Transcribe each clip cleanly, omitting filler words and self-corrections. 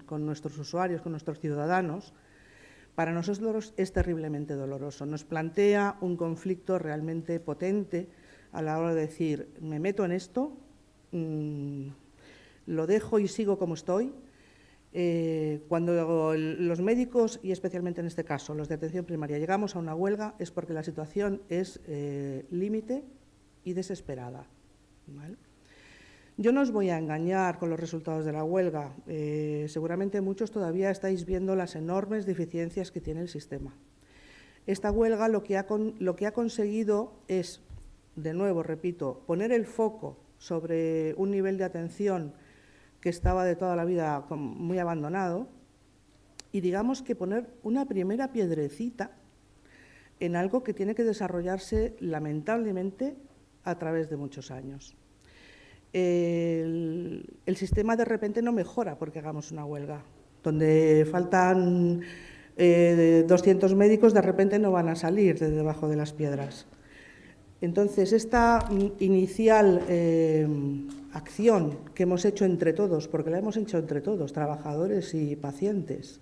con nuestros usuarios, con nuestros ciudadanos, para nosotros es terriblemente doloroso. Nos plantea un conflicto realmente potente a la hora de decir, me meto en esto, lo dejo y sigo como estoy. Cuando los médicos, y especialmente en este caso los de atención primaria, llegamos a una huelga es porque la situación es límite y desesperada, ¿vale? Yo no os voy a engañar con los resultados de la huelga. Seguramente muchos todavía estáis viendo las enormes deficiencias que tiene el sistema. Esta huelga lo que ha conseguido es, de nuevo, repito, poner el foco sobre un nivel de atención que estaba de toda la vida muy abandonado y, digamos, que poner una primera piedrecita en algo que tiene que desarrollarse, lamentablemente, a través de muchos años. El sistema de repente no mejora porque hagamos una huelga. Donde faltan 200 médicos, de repente no van a salir de debajo de las piedras. Entonces, esta inicial acción que hemos hecho entre todos, porque la hemos hecho entre todos, trabajadores y pacientes,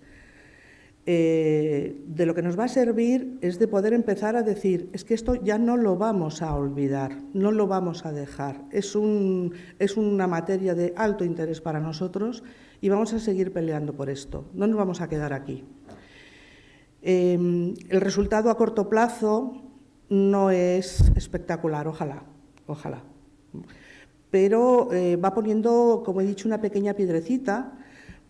de lo que nos va a servir es de poder empezar a decir, es que esto ya no lo vamos a olvidar, no lo vamos a dejar, es una materia de alto interés para nosotros y vamos a seguir peleando por esto, no nos vamos a quedar aquí. El resultado a corto plazo no es espectacular, ojalá, pero va poniendo, como he dicho, una pequeña piedrecita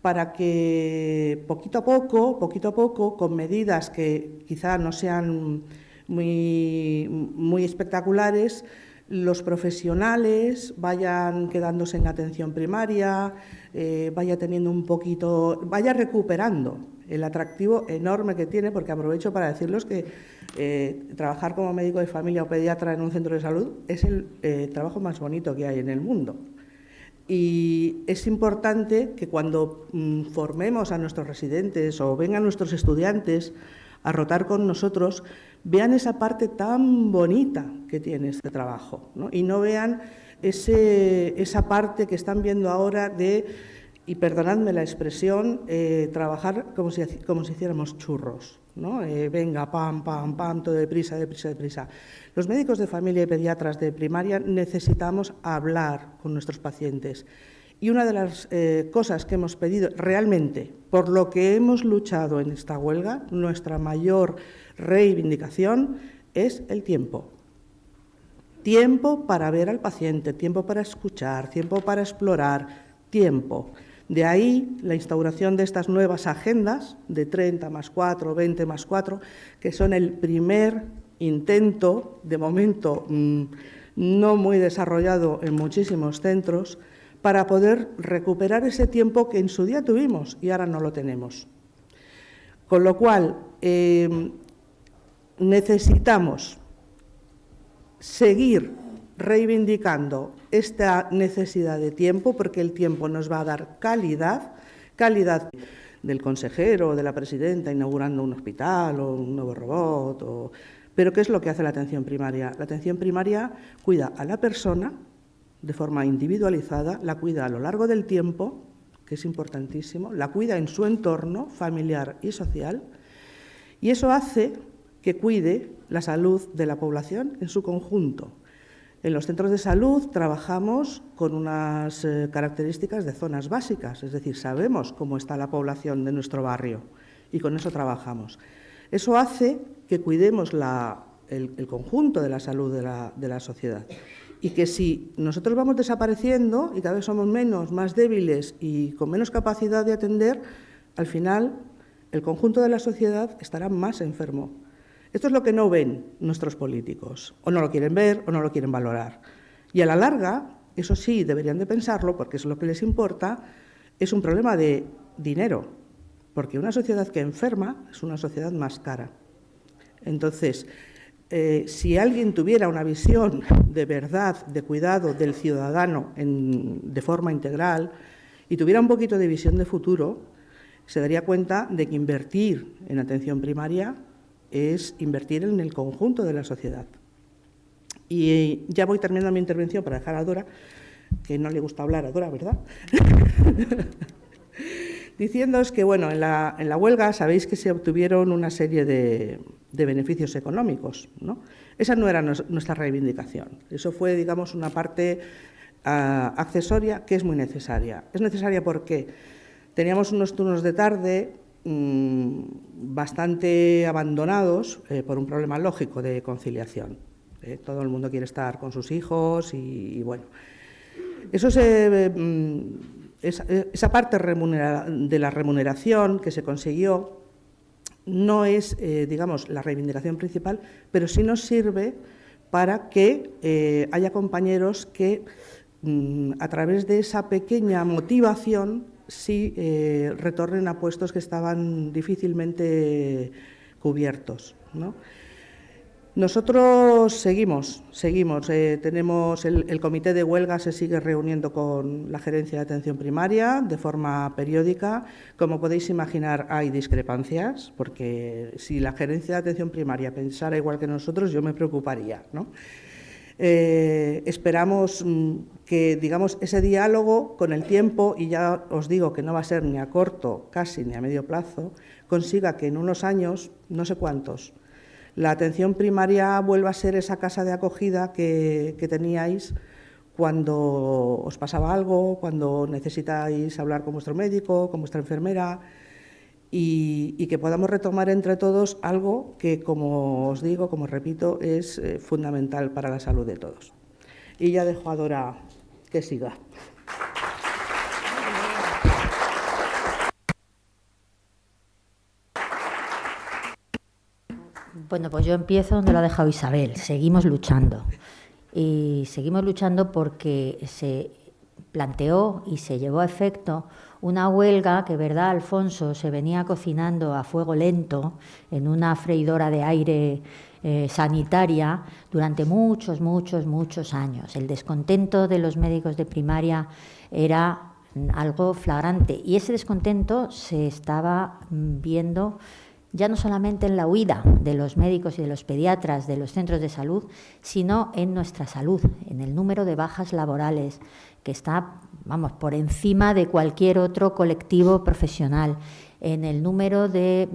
para que poquito a poco, con medidas que quizá no sean muy espectaculares, los profesionales vayan quedándose en la atención primaria, vaya recuperando el atractivo enorme que tiene, porque aprovecho para decirles que trabajar como médico de familia o pediatra en un centro de salud es el trabajo más bonito que hay en el mundo. Y es importante que cuando formemos a nuestros residentes o vengan nuestros estudiantes a rotar con nosotros, vean esa parte tan bonita que tiene este trabajo, ¿no? Y no vean esa parte que están viendo ahora de, y perdonadme la expresión, trabajar como si hiciéramos churros, ¿no? Venga, pam, pam, pam, todo deprisa. Los médicos de familia y pediatras de primaria necesitamos hablar con nuestros pacientes. Y una de las cosas que hemos pedido realmente, por lo que hemos luchado en esta huelga, nuestra mayor reivindicación es el tiempo. Tiempo para ver al paciente, tiempo para escuchar, tiempo para explorar, tiempo. De ahí la instauración de estas nuevas agendas de 30 más 4, 20 más 4, que son el primer intento, de momento no muy desarrollado en muchísimos centros, para poder recuperar ese tiempo que en su día tuvimos y ahora no lo tenemos. Con lo cual, necesitamos seguir reivindicando esta necesidad de tiempo, porque el tiempo nos va a dar calidad del consejero o de la presidenta inaugurando un hospital o un nuevo robot. Pero ¿qué es lo que hace la atención primaria? La atención primaria cuida a la persona de forma individualizada, la cuida a lo largo del tiempo, que es importantísimo, la cuida en su entorno familiar y social, y eso hace que cuide la salud de la población en su conjunto. En los centros de salud trabajamos con unas características de zonas básicas, es decir, sabemos cómo está la población de nuestro barrio y con eso trabajamos. Eso hace que cuidemos el conjunto de la salud de la sociedad y que si nosotros vamos desapareciendo y cada vez somos menos, más débiles y con menos capacidad de atender, al final el conjunto de la sociedad estará más enfermo. Esto es lo que no ven nuestros políticos, o no lo quieren ver o no lo quieren valorar. Y a la larga, eso sí, deberían de pensarlo, porque es lo que les importa, es un problema de dinero, porque una sociedad que enferma es una sociedad más cara. Entonces, si alguien tuviera una visión de verdad, de cuidado del ciudadano de forma integral y tuviera un poquito de visión de futuro, se daría cuenta de que invertir en atención primaria es invertir en el conjunto de la sociedad. Y ya voy terminando mi intervención para dejar a Dora, que no le gusta hablar a Dora, ¿verdad? diciéndoos que, bueno, en la huelga sabéis que se obtuvieron una serie de beneficios económicos, ¿no? Esa no era nuestra reivindicación. Eso fue, digamos, una parte accesoria que es muy necesaria. Es necesaria porque teníamos unos turnos de tarde bastante abandonados por un problema lógico de conciliación. Todo el mundo quiere estar con sus hijos y bueno, eso esa parte de la remuneración que se consiguió no es, digamos, la reivindicación principal, pero sí nos sirve para que haya compañeros que, a través de esa pequeña motivación, sí retornen a puestos que estaban difícilmente cubiertos, ¿no? Nosotros seguimos. Tenemos el comité de huelga, se sigue reuniendo con la gerencia de atención primaria de forma periódica. Como podéis imaginar, hay discrepancias, porque si la gerencia de atención primaria pensara igual que nosotros, yo me preocuparía, ¿no? Esperamos que, digamos, ese diálogo con el tiempo, y ya os digo que no va a ser ni a corto, casi ni a medio plazo, consiga que en unos años, no sé cuántos, la atención primaria vuelva a ser esa casa de acogida que teníais cuando os pasaba algo, cuando necesitáis hablar con vuestro médico, con vuestra enfermera, y que podamos retomar entre todos algo que, como os digo, como repito, es fundamental para la salud de todos. Y ya dejo a Dora que siga. Bueno, pues yo empiezo donde lo ha dejado Isabel. Seguimos luchando. Y seguimos luchando porque se planteó y se llevó a efecto una huelga que, ¿verdad, Alfonso?, se venía cocinando a fuego lento en una freidora de aire sanitaria durante muchos años. El descontento de los médicos de primaria era algo flagrante y ese descontento se estaba viendo ya no solamente en la huida de los médicos y de los pediatras de los centros de salud, sino en nuestra salud, en el número de bajas laborales, que está, vamos, por encima de cualquier otro colectivo profesional, en el número de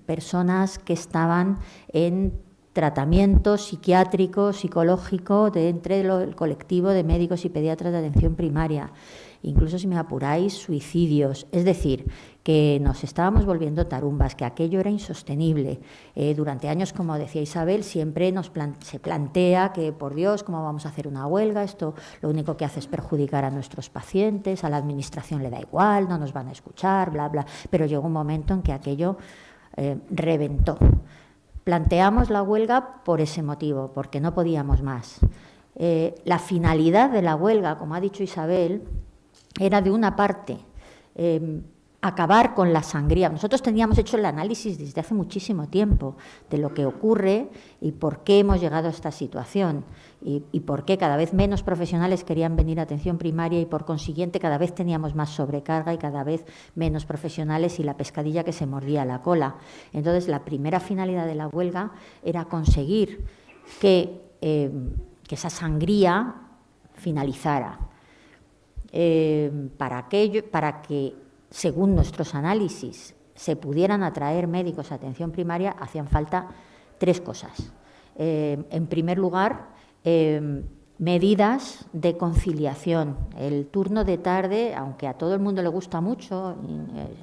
personas que estaban en tratamiento psiquiátrico, psicológico, entre el colectivo de médicos y pediatras de atención primaria. Incluso, si me apuráis, suicidios. Es decir, que nos estábamos volviendo tarumbas, que aquello era insostenible. Durante años, como decía Isabel, siempre se plantea que, por Dios, ¿cómo vamos a hacer una huelga? Esto lo único que hace es perjudicar a nuestros pacientes, a la administración le da igual, no nos van a escuchar, bla, bla. Pero llegó un momento en que aquello reventó. Planteamos la huelga por ese motivo, porque no podíamos más. La finalidad de la huelga, como ha dicho Isabel, era, de una parte, acabar con la sangría. Nosotros teníamos hecho el análisis desde hace muchísimo tiempo de lo que ocurre y por qué hemos llegado a esta situación y por qué cada vez menos profesionales querían venir a atención primaria y, por consiguiente, cada vez teníamos más sobrecarga y cada vez menos profesionales y la pescadilla que se mordía la cola. Entonces, la primera finalidad de la huelga era conseguir que esa sangría finalizara. Para que, según nuestros análisis, se pudieran atraer médicos a atención primaria, hacían falta tres cosas. En primer lugar, medidas de conciliación. El turno de tarde, aunque a todo el mundo le gusta mucho,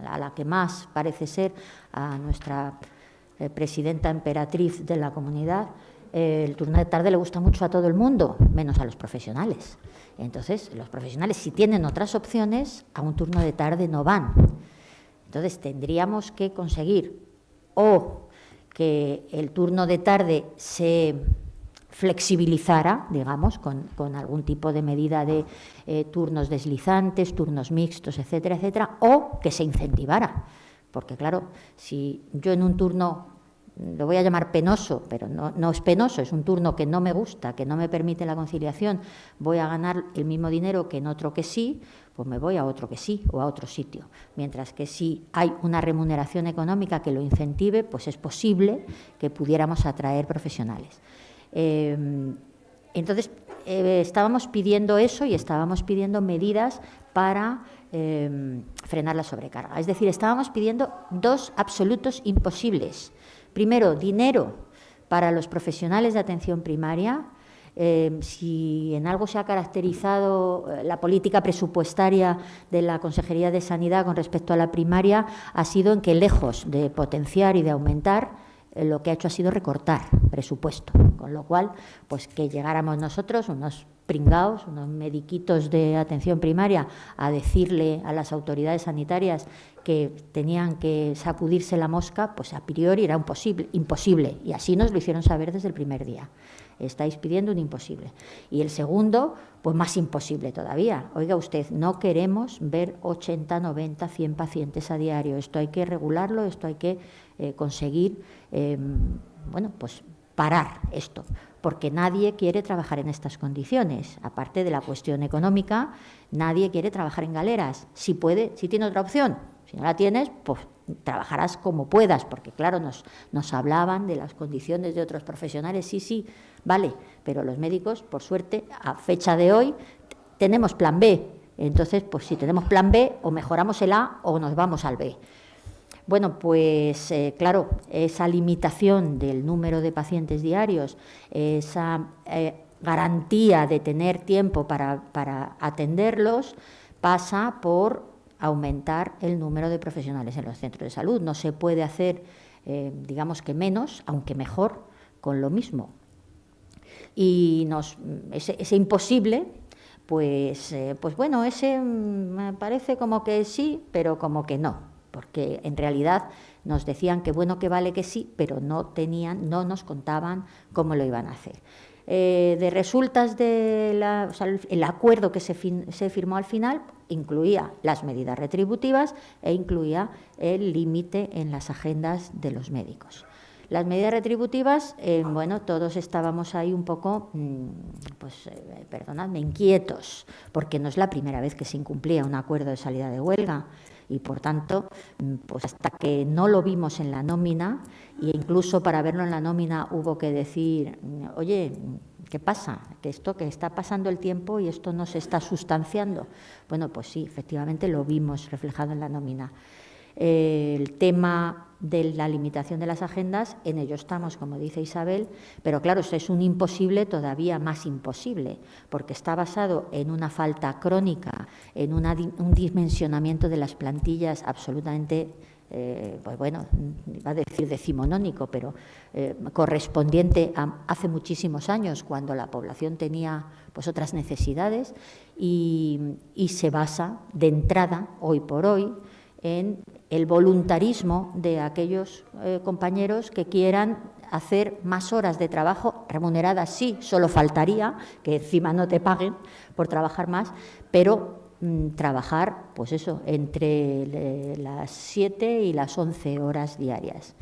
a la que más parece ser a nuestra presidenta emperatriz de la comunidad, el turno de tarde le gusta mucho a todo el mundo, menos a los profesionales. Entonces, los profesionales, si tienen otras opciones, a un turno de tarde no van. Entonces, tendríamos que conseguir o que el turno de tarde se flexibilizara, digamos, con algún tipo de medida de turnos deslizantes, turnos mixtos, etcétera, etcétera, o que se incentivara. Porque, claro, si yo en un turno, lo voy a llamar penoso, pero no es penoso, es un turno que no me gusta, que no me permite la conciliación, voy a ganar el mismo dinero que en otro que sí, pues me voy a otro que sí o a otro sitio. Mientras que si hay una remuneración económica que lo incentive, pues es posible que pudiéramos atraer profesionales. Entonces, estábamos pidiendo eso y estábamos pidiendo medidas para frenar la sobrecarga. Es decir, estábamos pidiendo dos absolutos imposibles. Primero, dinero para los profesionales de atención primaria. Si en algo se ha caracterizado la política presupuestaria de la Consejería de Sanidad con respecto a la primaria, ha sido en que, lejos de potenciar y de aumentar, lo que ha hecho ha sido recortar presupuesto, con lo cual, pues que llegáramos nosotros, unos pringaos, unos mediquitos de atención primaria, a decirle a las autoridades sanitarias que tenían que sacudirse la mosca, pues a priori era imposible, y así nos lo hicieron saber desde el primer día. Estáis pidiendo un imposible. Y el segundo, pues más imposible todavía. Oiga usted, no queremos ver 80, 90, 100 pacientes a diario. Esto hay que regularlo, esto hay que conseguir, pues parar esto, porque nadie quiere trabajar en estas condiciones. Aparte de la cuestión económica, nadie quiere trabajar en galeras. Si puede, si tiene otra opción. Si no la tienes, pues trabajarás como puedas, porque claro, nos hablaban de las condiciones de otros profesionales. Sí, vale, pero los médicos, por suerte, a fecha de hoy, tenemos plan B. Entonces, pues si tenemos plan B, o mejoramos el A o nos vamos al B. Bueno, pues claro, esa limitación del número de pacientes diarios, esa garantía de tener tiempo para atenderlos, pasa por aumentar el número de profesionales en los centros de salud. No se puede hacer, digamos que menos, aunque mejor, con lo mismo. Y ese imposible, pues bueno, ese me parece como que sí, pero como que no, porque en realidad nos decían que bueno, que vale que sí, pero no nos contaban cómo lo iban a hacer. De resultas el acuerdo que se firmó al final incluía las medidas retributivas e incluía el límite en las agendas de los médicos. Las medidas retributivas, todos estábamos ahí un poco, perdonadme, inquietos, porque no es la primera vez que se incumplía un acuerdo de salida de huelga y, por tanto, pues hasta que no lo vimos en la nómina, e incluso para verlo en la nómina hubo que decir, oye, ¿qué pasa? Que esto que está pasando el tiempo y esto no se está sustanciando. Bueno, pues sí, efectivamente lo vimos reflejado en la nómina. El tema de la limitación de las agendas, en ello estamos, como dice Isabel, pero claro, eso es un imposible todavía más imposible, porque está basado en una falta crónica, en un dimensionamiento de las plantillas absolutamente, iba a decir decimonónico, pero correspondiente a hace muchísimos años, cuando la población tenía pues otras necesidades, y se basa de entrada, hoy por hoy, en el voluntarismo de aquellos compañeros que quieran hacer más horas de trabajo remuneradas. Sí, solo faltaría que encima no te paguen por trabajar más, pero trabajar, pues eso, entre las 7 y las 11 horas diarias.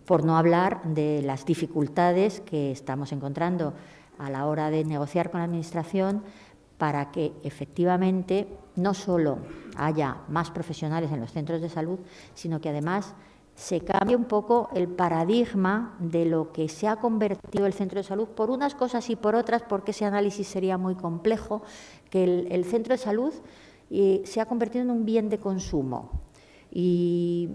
Por no hablar de las dificultades que estamos encontrando a la hora de negociar con la Administración para que efectivamente no solo haya más profesionales en los centros de salud, sino que además se cambie un poco el paradigma de lo que se ha convertido el centro de salud por unas cosas y por otras, porque ese análisis sería muy complejo, que el centro de salud se ha convertido en un bien de consumo. Y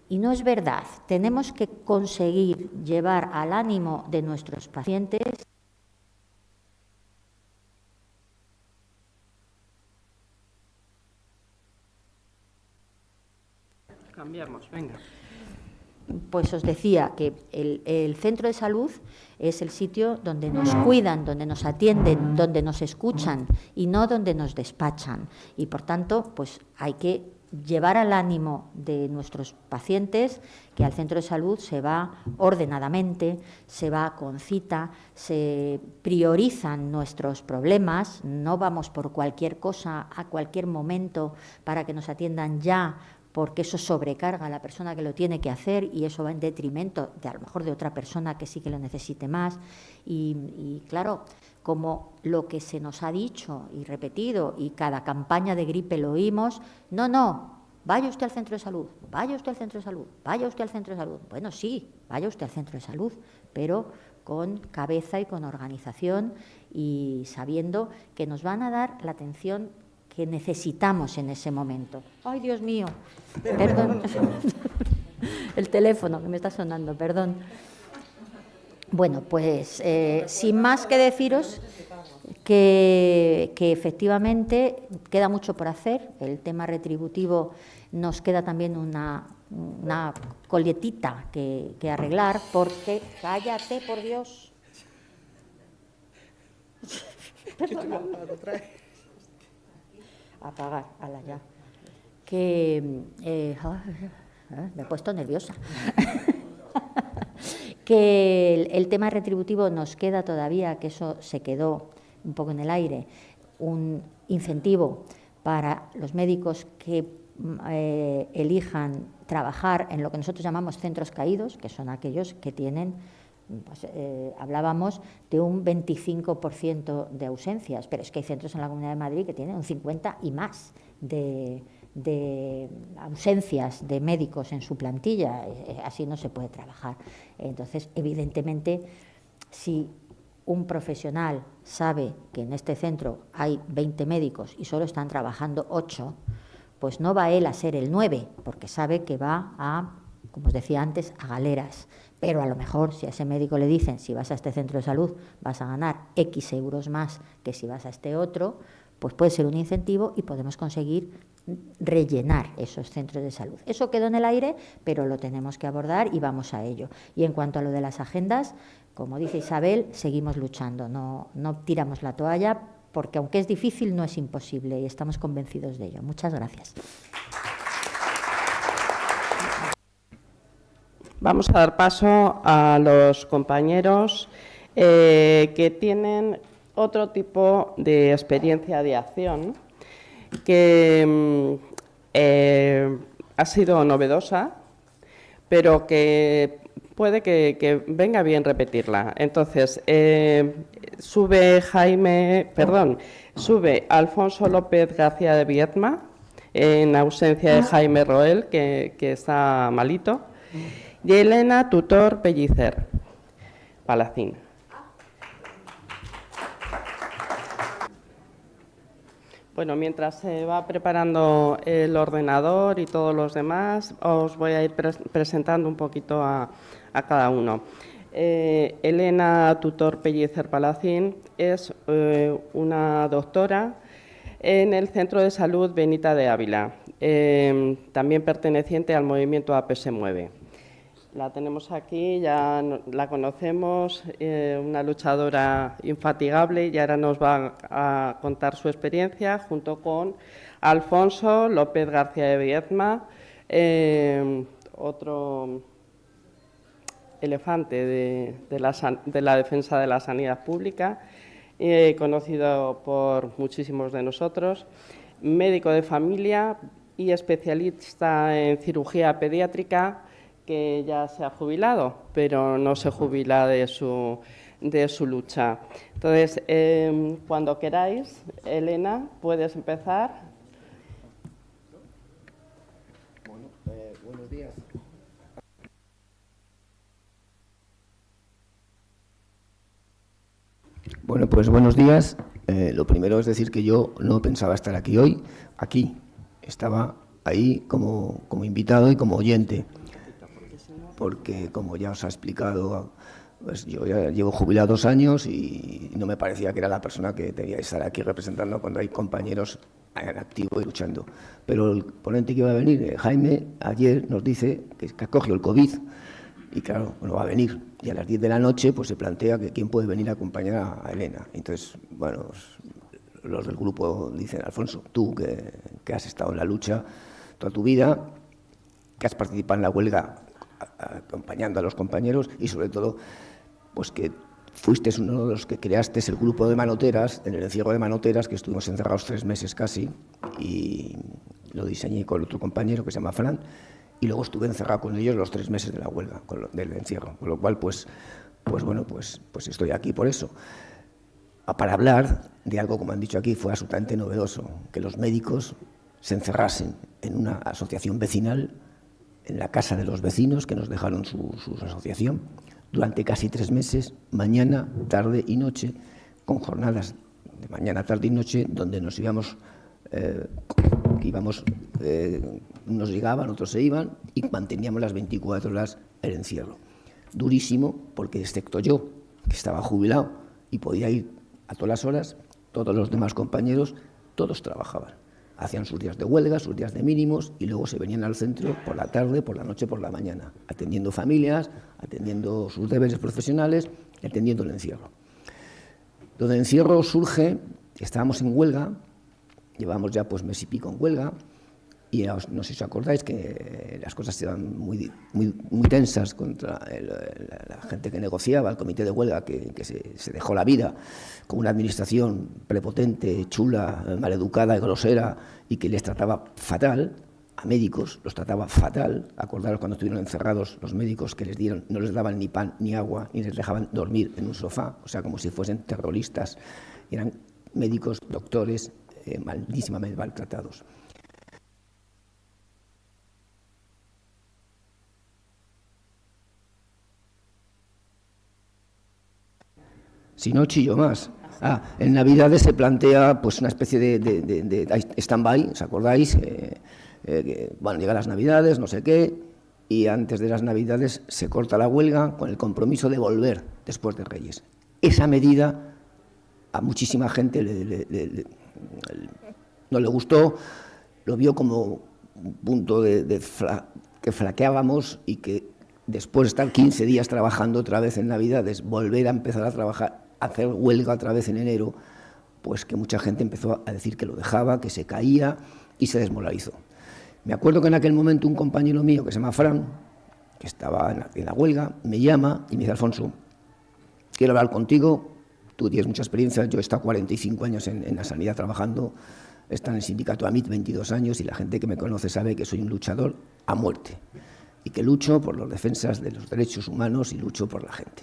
no es verdad. Tenemos que conseguir llevar al ánimo de nuestros pacientes Cambiamos, venga. Pues os decía que el centro de salud es el sitio donde nos cuidan, donde nos atienden, donde nos escuchan y no donde nos despachan. Y, por tanto, pues hay que llevar al ánimo de nuestros pacientes que al centro de salud se va ordenadamente, se va con cita, se priorizan nuestros problemas, no vamos por cualquier cosa a cualquier momento para que nos atiendan ya, porque eso sobrecarga a la persona que lo tiene que hacer y eso va en detrimento de a lo mejor de otra persona que sí que lo necesite más. Y claro, como lo que se nos ha dicho y repetido y cada campaña de gripe lo oímos, no, vaya usted al centro de salud, vaya usted al centro de salud, vaya usted al centro de salud. Bueno, sí, vaya usted al centro de salud, pero con cabeza y con organización y sabiendo que nos van a dar la atención que necesitamos en ese momento. ¡Ay, Dios mío! Perdón. El teléfono que me está sonando, perdón. Bueno, pues sin más que deciros que efectivamente queda mucho por hacer. El tema retributivo nos queda también una coletita que arreglar, porque... ¡Cállate, por Dios! Apagar, ala ya. Que me he puesto nerviosa. Que el tema retributivo nos queda todavía, que eso se quedó un poco en el aire, un incentivo para los médicos que elijan trabajar en lo que nosotros llamamos centros caídos, que son aquellos que tienen, pues, hablábamos de un 25% de ausencias, pero es que hay centros en la Comunidad de Madrid que tienen un 50% y más de ausencias de médicos en su plantilla. Así no se puede trabajar. Entonces, evidentemente, si un profesional sabe que en este centro hay 20 médicos y solo están trabajando 8, pues no va él a ser el 9, porque sabe que va a, como os decía antes, a galeras. Pero a lo mejor si a ese médico le dicen, si vas a este centro de salud vas a ganar X euros más que si vas a este otro, pues puede ser un incentivo y podemos conseguir rellenar esos centros de salud. Eso quedó en el aire, pero lo tenemos que abordar y vamos a ello. Y en cuanto a lo de las agendas, como dice Isabel, seguimos luchando, no tiramos la toalla, porque aunque es difícil, no es imposible y estamos convencidos de ello. Muchas gracias. Vamos a dar paso a los compañeros que tienen otro tipo de experiencia de acción que ha sido novedosa, pero que puede que venga bien repetirla. Entonces, sube Alfonso López García de Viedma, en ausencia de Jaime Roel, que está malito, y Elena Tutor Pellicer Palacín. Bueno, mientras se va preparando el ordenador y todos los demás, os voy a ir presentando un poquito a cada uno. Elena Tutor Pellicer Palacín es una doctora en el Centro de Salud Benita de Ávila, también perteneciente al movimiento AP se mueve. La tenemos aquí, ya la conocemos, una luchadora infatigable, y ahora nos va a contar su experiencia junto con Alfonso López García de Viedma, otro elefante de la defensa de la sanidad pública, conocido por muchísimos de nosotros, médico de familia y especialista en cirugía pediátrica, que ya se ha jubilado, pero no se jubila de su lucha. Entonces, cuando queráis, Elena, puedes empezar. Bueno, buenos días. Bueno, pues buenos días. Lo primero es decir que yo no pensaba estar aquí hoy. Aquí estaba ahí como invitado y como oyente, porque como ya os ha explicado, pues yo ya llevo jubilado 2 años y no me parecía que era la persona que debía estar aquí representando cuando hay compañeros en activo y luchando. Pero el ponente que iba a venir, Jaime, ayer nos dice que ha cogido el COVID y claro, no va a venir. Y a las 10 de la noche pues se plantea que quién puede venir a acompañar a Elena. Entonces, bueno, los del grupo dicen, Alfonso, tú que has estado en la lucha toda tu vida, que has participado en la huelga acompañando a los compañeros y sobre todo pues que fuiste uno de los que creaste el grupo de manoteras, en el encierro de manoteras, que estuvimos encerrados 3 meses casi, y lo diseñé con otro compañero que se llama Fran, y luego estuve encerrado con ellos los 3 meses de la huelga, del encierro, con lo cual pues bueno, pues estoy aquí por eso, para hablar de algo, como han dicho aquí, fue absolutamente novedoso, que los médicos se encerrasen en una asociación vecinal, en la casa de los vecinos que nos dejaron su asociación, durante casi 3 meses, mañana, tarde y noche, con jornadas de mañana, tarde y noche, donde nos íbamos, unos llegaban, otros se iban, y manteníamos las 24 horas el encierro. Durísimo, porque excepto yo, que estaba jubilado y podía ir a todas las horas, todos los demás compañeros, todos trabajaban. Hacían sus días de huelga, sus días de mínimos, y luego se venían al centro por la tarde, por la noche, por la mañana, atendiendo familias, atendiendo sus deberes profesionales y atendiendo el encierro. Lo del encierro surge, estábamos en huelga, llevamos ya pues mes y pico en huelga, y no sé si os acordáis que las cosas eran muy tensas contra la gente que negociaba, el comité de huelga que se dejó la vida con una administración prepotente, chula, maleducada y grosera, y que les trataba fatal. A médicos los trataba fatal. Acordaros cuando estuvieron encerrados los médicos que no les daban ni pan ni agua, ni les dejaban dormir en un sofá, o sea, como si fuesen terroristas. Eran médicos, doctores, malísimamente maltratados. Si no, chillo más. En Navidades se plantea pues una especie de stand-by, ¿os acordáis? Bueno, llegan las Navidades, no sé qué, y antes de las Navidades se corta la huelga con el compromiso de volver después de Reyes. Esa medida a muchísima gente no le gustó, lo vio como un punto que flaqueábamos, y que después de estar 15 días trabajando otra vez en Navidades, volver a empezar a trabajar, hacer huelga otra vez en enero, pues que mucha gente empezó a decir que lo dejaba, que se caía, y se desmoralizó. Me acuerdo que en aquel momento un compañero mío que se llama Fran, que estaba en la huelga, me llama y me dice: Alfonso, quiero hablar contigo, tú tienes mucha experiencia, yo he estado 45 años en la sanidad trabajando, he estado en el sindicato AMIT 22 años, y la gente que me conoce sabe que soy un luchador a muerte, y que lucho por las defensas de los derechos humanos y lucho por la gente.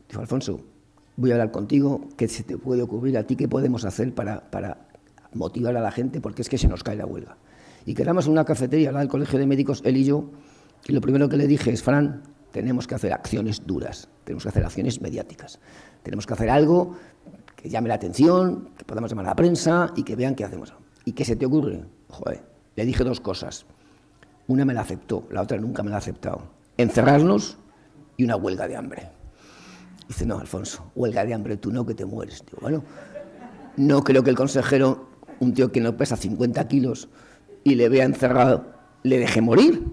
Dijo: Alfonso, voy a hablar contigo, ¿qué se te puede ocurrir a ti? ¿Qué podemos hacer para motivar a la gente? Porque es que se nos cae la huelga. Y quedamos en una cafetería al lado del Colegio de Médicos, él y yo, y lo primero que le dije es: Fran, tenemos que hacer acciones duras, tenemos que hacer acciones mediáticas, tenemos que hacer algo que llame la atención, que podamos llamar a la prensa y que vean qué hacemos. ¿Y qué se te ocurre? Joder, le dije 2 cosas. Una me la aceptó, la otra nunca me la ha aceptado: encerrarnos y una huelga de hambre. Dice: no, Alfonso, huelga de hambre tú no, que te mueres. Digo: bueno, no creo que el consejero, un tío que no pesa 50 kilos y le vea encerrado, le deje morir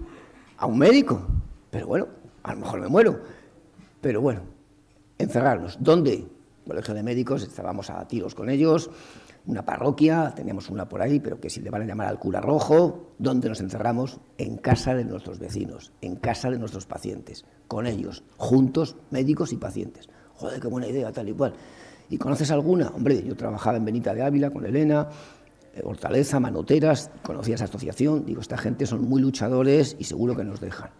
a un médico. Pero bueno, a lo mejor me muero. Pero bueno, encerrarnos. ¿Dónde? Colegio de Médicos, estábamos a tiros con ellos, una parroquia, teníamos una por ahí, pero que si le van a llamar al cura rojo. ¿Dónde nos encerramos? En casa de nuestros vecinos, en casa de nuestros pacientes, con ellos, juntos, médicos y pacientes. Joder, qué buena idea, tal y cual. ¿Y conoces alguna? Hombre, yo trabajaba en Benita de Ávila con Elena, Hortaleza, Manoteras, conocía esa asociación. Digo, esta gente son muy luchadores y seguro que nos dejan.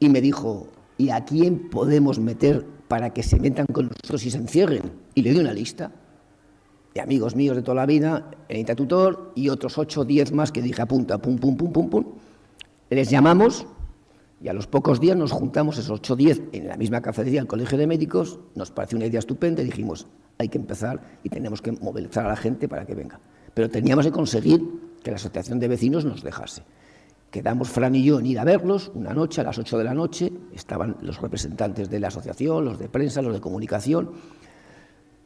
Y me dijo: ¿y a quién podemos meter para que se metan con nosotros y se encierren? Y le di una lista de amigos míos de toda la vida, Elena Tutor y otros 8 o 10 más que dije: apunta, pum, pum, pum, pum, pum. Les llamamos y a los pocos días nos juntamos esos 8 o 10 en la misma cafetería del Colegio de Médicos. Nos pareció una idea estupenda y dijimos: hay que empezar y tenemos que movilizar a la gente para que venga. Pero teníamos que conseguir que la asociación de vecinos nos dejase. Quedamos Fran y yo en ir a verlos una noche, a las 8 de la noche, estaban los representantes de la asociación, los de prensa, los de comunicación.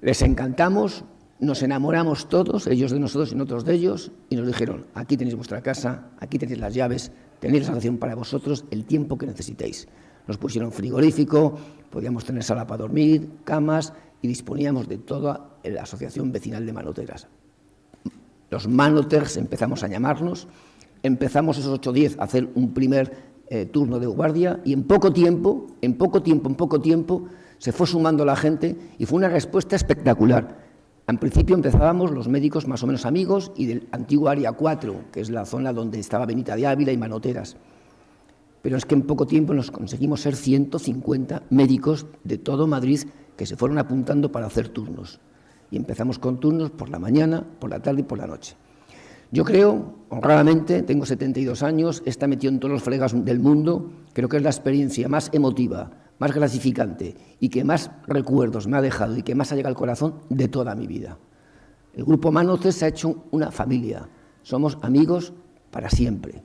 Les encantamos, nos enamoramos todos, ellos de nosotros y nosotros de ellos, y nos dijeron: aquí tenéis vuestra casa, aquí tenéis las llaves, tenéis la asociación para vosotros el tiempo que necesitéis. Nos pusieron frigorífico, podíamos tener sala para dormir, camas, y disponíamos de toda la asociación vecinal de Manoteras. Los Manoters empezamos a llamarnos, empezamos esos 8 o 10 a hacer un primer turno de guardia, y en poco tiempo, se fue sumando la gente y fue una respuesta espectacular. En principio empezábamos los médicos más o menos amigos y del antiguo Área 4, que es la zona donde estaba Benita de Ávila y Manoteras. Pero es que en poco tiempo nos conseguimos ser 150 médicos de todo Madrid que se fueron apuntando para hacer turnos. Y empezamos con turnos por la mañana, por la tarde y por la noche. Yo creo, honradamente, tengo 72 años, he estado metido en todos los fregas del mundo, creo que es la experiencia más emotiva, más gratificante y que más recuerdos me ha dejado y que más ha llegado al corazón de toda mi vida. El Grupo Manotes se ha hecho una familia, somos amigos para siempre.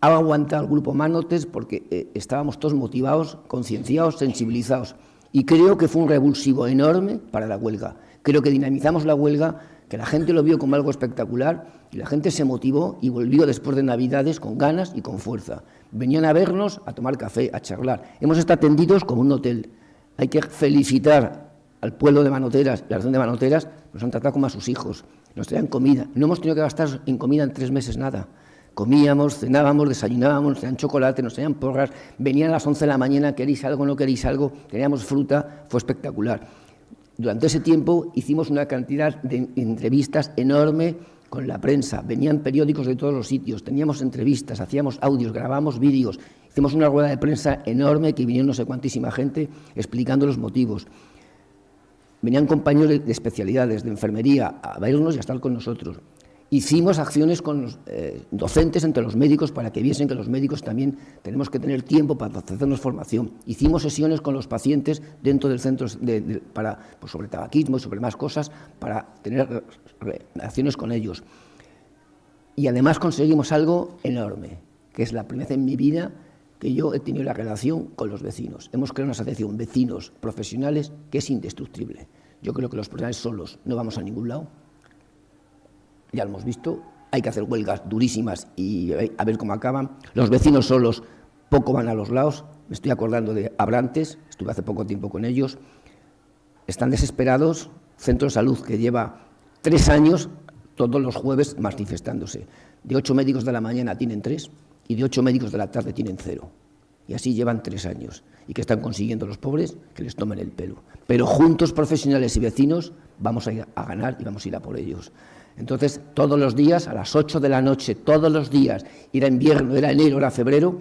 Ha aguantado el Grupo Manotes porque estábamos todos motivados, concienciados, sensibilizados, y creo que fue un revulsivo enorme para la huelga. Creo que dinamizamos la huelga, que la gente lo vio como algo espectacular y la gente se motivó y volvió después de Navidades con ganas y con fuerza. Venían a vernos, a tomar café, a charlar. Hemos estado atendidos como un hotel. Hay que felicitar al pueblo de Manoteras y a la región de Manoteras, nos han tratado como a sus hijos, nos traían comida. No hemos tenido que gastar en comida en 3 meses nada. Comíamos, cenábamos, desayunábamos, nos traían chocolate, nos traían porras, venían a las 11 de la mañana, queréis algo, no queréis algo, teníamos fruta, fue espectacular. Durante ese tiempo hicimos una cantidad de entrevistas enorme con la prensa, venían periódicos de todos los sitios, teníamos entrevistas, hacíamos audios, grabamos vídeos, hicimos una rueda de prensa enorme que vinieron no sé cuantísima gente explicando los motivos. Venían compañeros de especialidades, de enfermería, a vernos y a estar con nosotros. Hicimos acciones con los docentes entre los médicos para que viesen que los médicos también tenemos que tener tiempo para hacernos formación. Hicimos sesiones con los pacientes dentro del centro pues sobre tabaquismo y sobre más cosas para tener acciones con ellos. Y además conseguimos algo enorme, que es la primera vez en mi vida que yo he tenido la relación con los vecinos. Hemos creado una asociación vecinos profesionales que es indestructible. Yo creo que los profesionales solos no vamos a ningún lado. Ya lo hemos visto, hay que hacer huelgas durísimas y a ver cómo acaban. Los vecinos solos poco van a los lados. Me estoy acordando de Abrantes, estuve hace poco tiempo con ellos. Están desesperados, centro de salud que lleva 3 años todos los jueves manifestándose. De 8 médicos de la mañana tienen 3 y de 8 médicos de la tarde tienen 0. Y así llevan 3 años. ¿Y que están consiguiendo los pobres? Que les tomen el pelo. Pero juntos, profesionales y vecinos, vamos a ir a ganar y vamos a ir a por ellos. Entonces, todos los días, a las 8 de la noche, todos los días, era invierno, era enero, era febrero,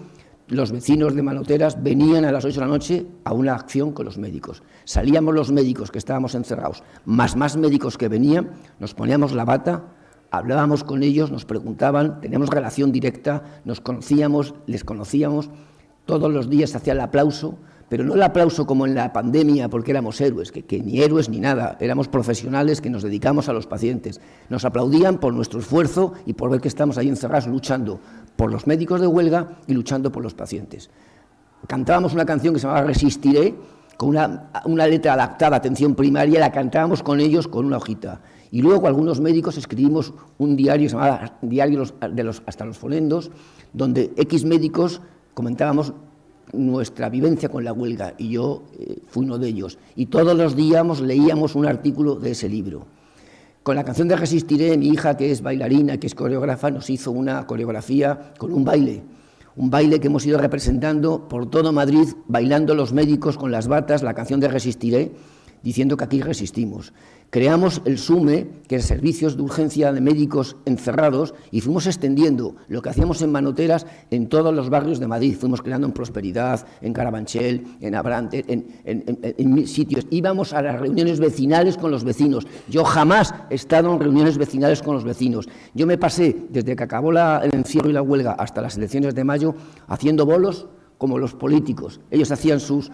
los vecinos de Manoteras venían a las 8 de la noche a una acción con los médicos. Salíamos los médicos que estábamos encerrados, más médicos que venían, nos poníamos la bata, hablábamos con ellos, nos preguntaban, teníamos relación directa, nos conocíamos, les conocíamos, todos los días se hacía el aplauso, pero no el aplauso como en la pandemia porque éramos héroes, que ni héroes ni nada, éramos profesionales que nos dedicamos a los pacientes. Nos aplaudían por nuestro esfuerzo y por ver que estamos ahí encerrados luchando por los médicos de huelga y luchando por los pacientes. Cantábamos una canción que se llamaba Resistiré, con una letra adaptada a atención primaria, la cantábamos con ellos con una hojita. Y luego algunos médicos escribimos un diario, se llamaba Diario hasta los Folendos, donde X médicos comentábamos nuestra vivencia con la huelga, y yo fui uno de ellos. Y todos los días leíamos un artículo de ese libro. Con la canción de Resistiré, mi hija, que es bailarina, que es coreógrafa, nos hizo una coreografía con un baile que hemos ido representando por todo Madrid, bailando los médicos con las batas, la canción de Resistiré, diciendo que aquí resistimos. Creamos el SUME, que es Servicios de Urgencia de Médicos Encerrados, y fuimos extendiendo lo que hacíamos en Manoteras en todos los barrios de Madrid. Fuimos creando en Prosperidad, en Carabanchel, en Abrantes, en sitios. Íbamos a las reuniones vecinales con los vecinos. Yo jamás he estado en reuniones vecinales con los vecinos. Yo me pasé, desde que acabó el encierro y la huelga hasta las elecciones de mayo, haciendo bolos como los políticos. Ellos hacían sus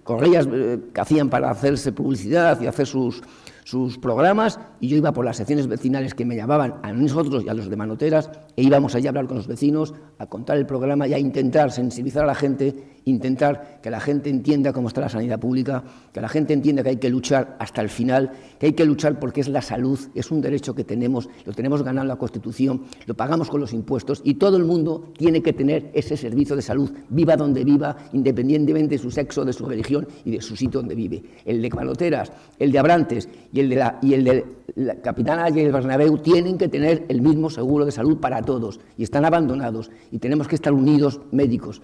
correas que hacían para hacerse publicidad y hacer sus programas, y yo iba por las secciones vecinales que me llamaban a nosotros y a los de Manoteras, e íbamos allí a hablar con los vecinos, a contar el programa y a intentar sensibilizar a la gente, intentar que la gente entienda cómo está la sanidad pública, que la gente entienda que hay que luchar hasta el final, que hay que luchar porque es la salud, es un derecho que tenemos, lo tenemos ganado en la Constitución, lo pagamos con los impuestos, y todo el mundo tiene que tener ese servicio de salud, viva donde viva, independientemente de su sexo, de su religión y de su sitio donde vive. El de Manoteras, el de Abrantes y el de la Capitana y el Bernabéu tienen que tener el mismo seguro de salud para todos, y están abandonados, y tenemos que estar unidos médicos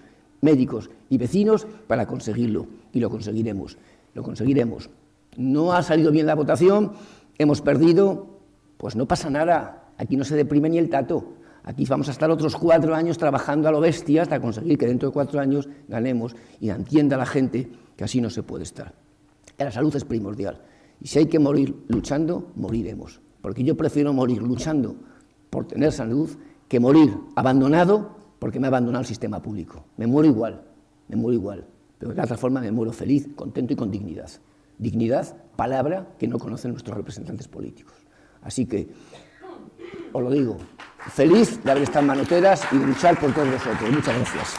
y vecinos para conseguirlo, y lo conseguiremos. No ha salido bien la votación, hemos perdido, pues no pasa nada, aquí no se deprime ni el tato, aquí vamos a estar otros 4 años trabajando a lo bestia hasta conseguir que dentro de 4 años ganemos y entienda la gente que así no se puede estar. La salud es primordial, y si hay que morir luchando, moriremos, porque yo prefiero morir luchando por tener salud que morir abandonado porque me ha abandonado el sistema público. Me muero igual, pero de otra forma me muero feliz, contento y con dignidad. Dignidad, palabra que no conocen nuestros representantes políticos. Así que, os lo digo, feliz de haber estado en Manoteras y de luchar por todos vosotros. Muchas gracias.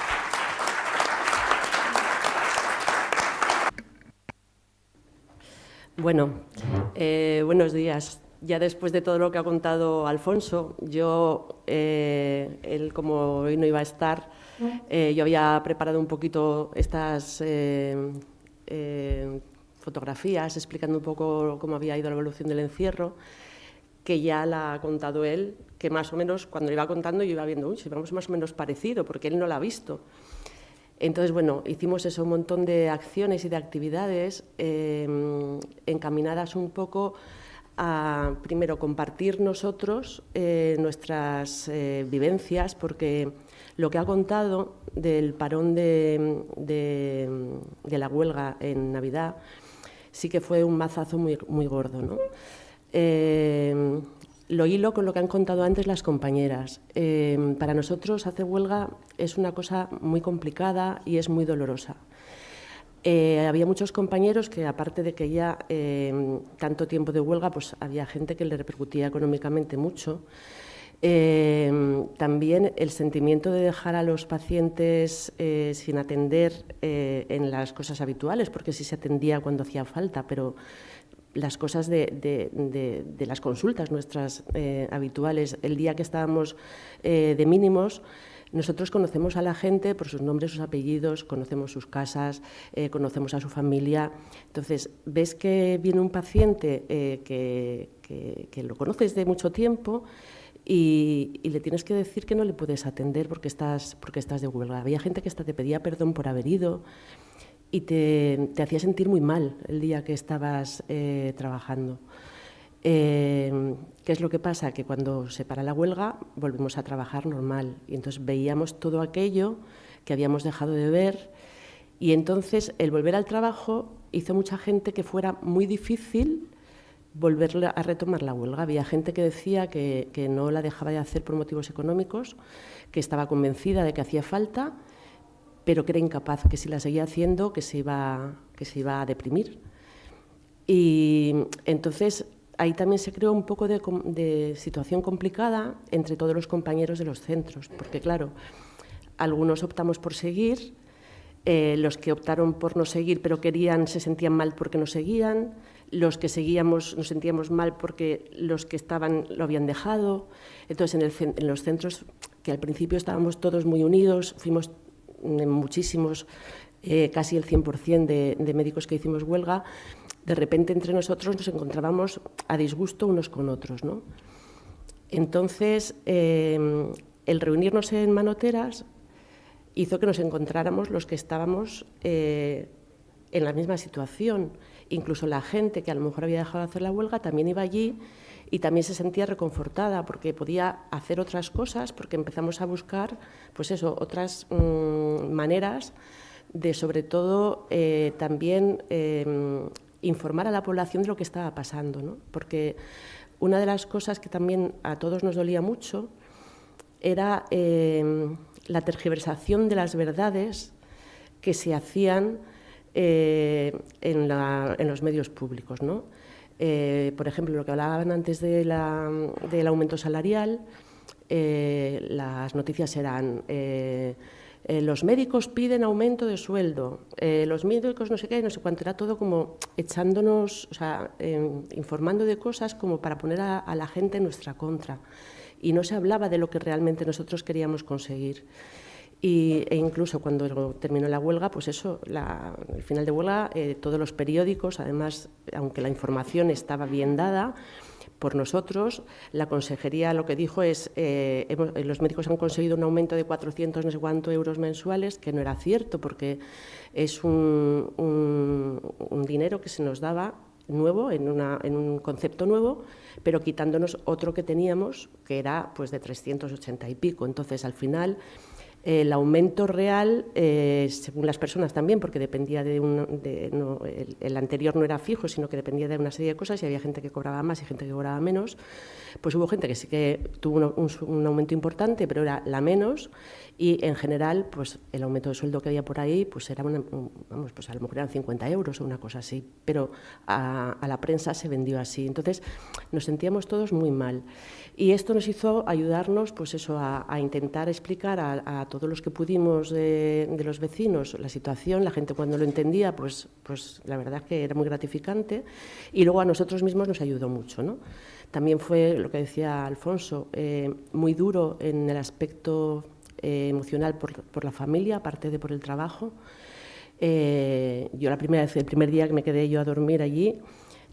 Bueno, buenos días. Ya después de todo lo que ha contado Alfonso, él como hoy no iba a estar, yo había preparado un poquito estas fotografías explicando un poco cómo había ido la evolución del encierro, que ya la ha contado él, que más o menos cuando lo iba contando yo iba viendo, uy, si vamos más o menos parecido, porque él no la ha visto. Entonces, bueno, hicimos eso, un montón de acciones y de actividades encaminadas un poco a, primero, compartir nosotros nuestras vivencias, porque lo que ha contado del parón de la huelga en Navidad sí que fue un mazazo muy, muy gordo, ¿no? Lo hilo con lo que han contado antes las compañeras. Para nosotros hacer huelga es una cosa muy complicada y es muy dolorosa. Había muchos compañeros que, aparte de que ya tanto tiempo de huelga, pues había gente que le repercutía económicamente mucho. También el sentimiento de dejar a los pacientes sin atender en las cosas habituales, porque sí se atendía cuando hacía falta, pero las cosas de las consultas nuestras habituales, el día que estábamos de mínimos, nosotros conocemos a la gente por sus nombres, sus apellidos, conocemos sus casas, conocemos a su familia. Entonces, ves que viene un paciente que lo conoces de mucho tiempo y le tienes que decir que no le puedes atender porque estás de huelga. Había gente que hasta te pedía perdón por haber ido y te hacía sentir muy mal el día que estabas trabajando. ¿Qué es lo que pasa? Que cuando se para la huelga volvemos a trabajar normal y entonces veíamos todo aquello que habíamos dejado de ver y entonces el volver al trabajo hizo mucha gente que fuera muy difícil volver a retomar la huelga. Había gente que decía que no la dejaba de hacer por motivos económicos, que estaba convencida de que hacía falta, pero que era incapaz, que si la seguía haciendo, que se iba a deprimir. Y entonces ahí también se creó un poco de situación complicada entre todos los compañeros de los centros, porque claro, algunos optamos por seguir, los que optaron por no seguir pero querían se sentían mal porque no seguían, los que seguíamos nos sentíamos mal porque los que estaban lo habían dejado. Entonces en los centros, que al principio estábamos todos muy unidos, fuimos muchísimos, casi el 100% de médicos que hicimos huelga, de repente entre nosotros nos encontrábamos a disgusto unos con otros, ¿no? Entonces, el reunirnos en Manoteras hizo que nos encontráramos los que estábamos en la misma situación. Incluso la gente que a lo mejor había dejado de hacer la huelga también iba allí y también se sentía reconfortada porque podía hacer otras cosas, porque empezamos a buscar, pues eso, otras maneras de, sobre todo, también informar a la población de lo que estaba pasando, ¿no? Porque una de las cosas que también a todos nos dolía mucho era la tergiversación de las verdades que se hacían en los medios públicos, ¿no? Por ejemplo, lo que hablaban antes del aumento salarial, las noticias eran los médicos piden aumento de sueldo, los médicos no sé qué, no sé cuánto, era todo como echándonos, o sea, informando de cosas como para poner a la gente en nuestra contra. Y no se hablaba de lo que realmente nosotros queríamos conseguir. E incluso cuando terminó la huelga, pues eso, el final de huelga, todos los periódicos, además, aunque la información estaba bien dada por nosotros, la consejería lo que dijo es los médicos han conseguido un aumento de 400 no sé cuántos euros mensuales, que no era cierto, porque es un dinero que se nos daba nuevo, en un concepto nuevo, pero quitándonos otro que teníamos, que era pues de 380 y pico. Entonces, al final, El aumento real, según las personas también, porque dependía el anterior no era fijo, sino que dependía de una serie de cosas y había gente que cobraba más y gente que cobraba menos, pues hubo gente que sí que tuvo un aumento importante, pero era la menos, y en general pues el aumento de sueldo que había por ahí pues era pues a lo mejor eran 50 euros o una cosa así, pero a la prensa se vendió así. Entonces nos sentíamos todos muy mal. Y esto nos hizo ayudarnos pues eso, a intentar explicar a todos los que pudimos de los vecinos la situación. La gente cuando lo entendía, pues la verdad es que era muy gratificante, y luego a nosotros mismos nos ayudó mucho, ¿no? También fue, lo que decía Alfonso, muy duro en el aspecto emocional por la familia, aparte de por el trabajo. Yo el primer día que me quedé yo a dormir allí,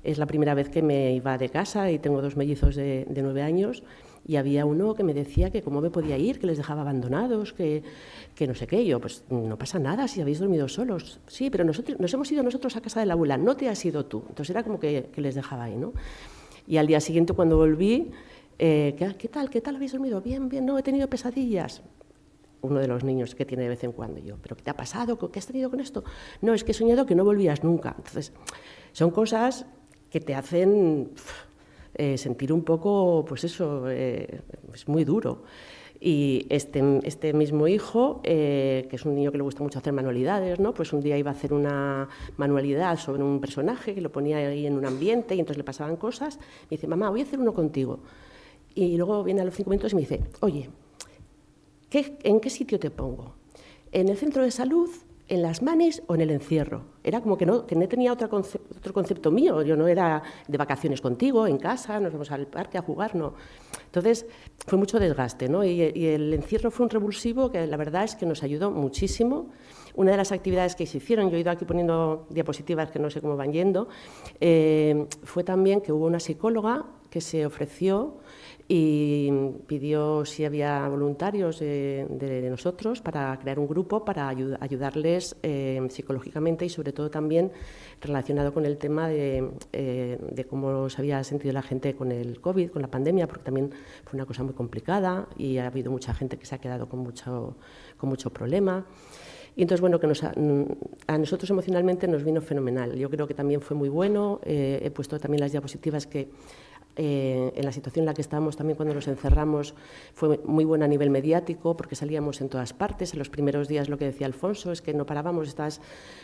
es la primera vez que me iba de casa y tengo 2 mellizos de 9 años, y había uno que me decía que cómo me podía ir, que les dejaba abandonados, que no sé qué. Yo, pues no pasa nada si habéis dormido solos. Sí, pero nos hemos ido nosotros a casa de la abuela, no te has ido tú. Entonces era como que les dejaba ahí, ¿no? Y al día siguiente cuando volví, ¿qué tal habéis dormido? Bien, no, he tenido pesadillas. Uno de los niños que tiene de vez en cuando. Yo, ¿pero qué te ha pasado? ¿Qué has tenido con esto? No, es que he soñado que no volvías nunca. Entonces, son cosas que te hacen sentir un poco, pues eso, es muy duro. Y este mismo hijo, que es un niño que le gusta mucho hacer manualidades, ¿no? Pues un día iba a hacer una manualidad sobre un personaje que lo ponía ahí en un ambiente y entonces le pasaban cosas. Me dice, mamá, voy a hacer uno contigo. Y luego viene a los 5 minutos y me dice, oye, ¿en qué sitio te pongo? ¿En el centro de salud, en las manis o en el encierro? Era como que no tenía otro concepto mío. Yo no era de vacaciones contigo, en casa, nos vamos al parque a jugar, no. Entonces fue mucho desgaste, ¿no? Y el encierro fue un revulsivo que la verdad es que nos ayudó muchísimo. Una de las actividades que se hicieron, yo he ido aquí poniendo diapositivas que no sé cómo van yendo, fue también que hubo una psicóloga que se ofreció y pidió si había voluntarios de nosotros para crear un grupo para ayudarles psicológicamente y sobre todo también relacionado con el tema de cómo se había sentido la gente con el COVID, con la pandemia, porque también fue una cosa muy complicada y ha habido mucha gente que se ha quedado con mucho problema. Y entonces, bueno, que a nosotros emocionalmente nos vino fenomenal. Yo creo que también fue muy bueno. He puesto también las diapositivas que en la situación en la que estábamos también cuando nos encerramos fue muy buena a nivel mediático porque salíamos en todas partes. En los primeros días, lo que decía Alfonso, es que no parábamos.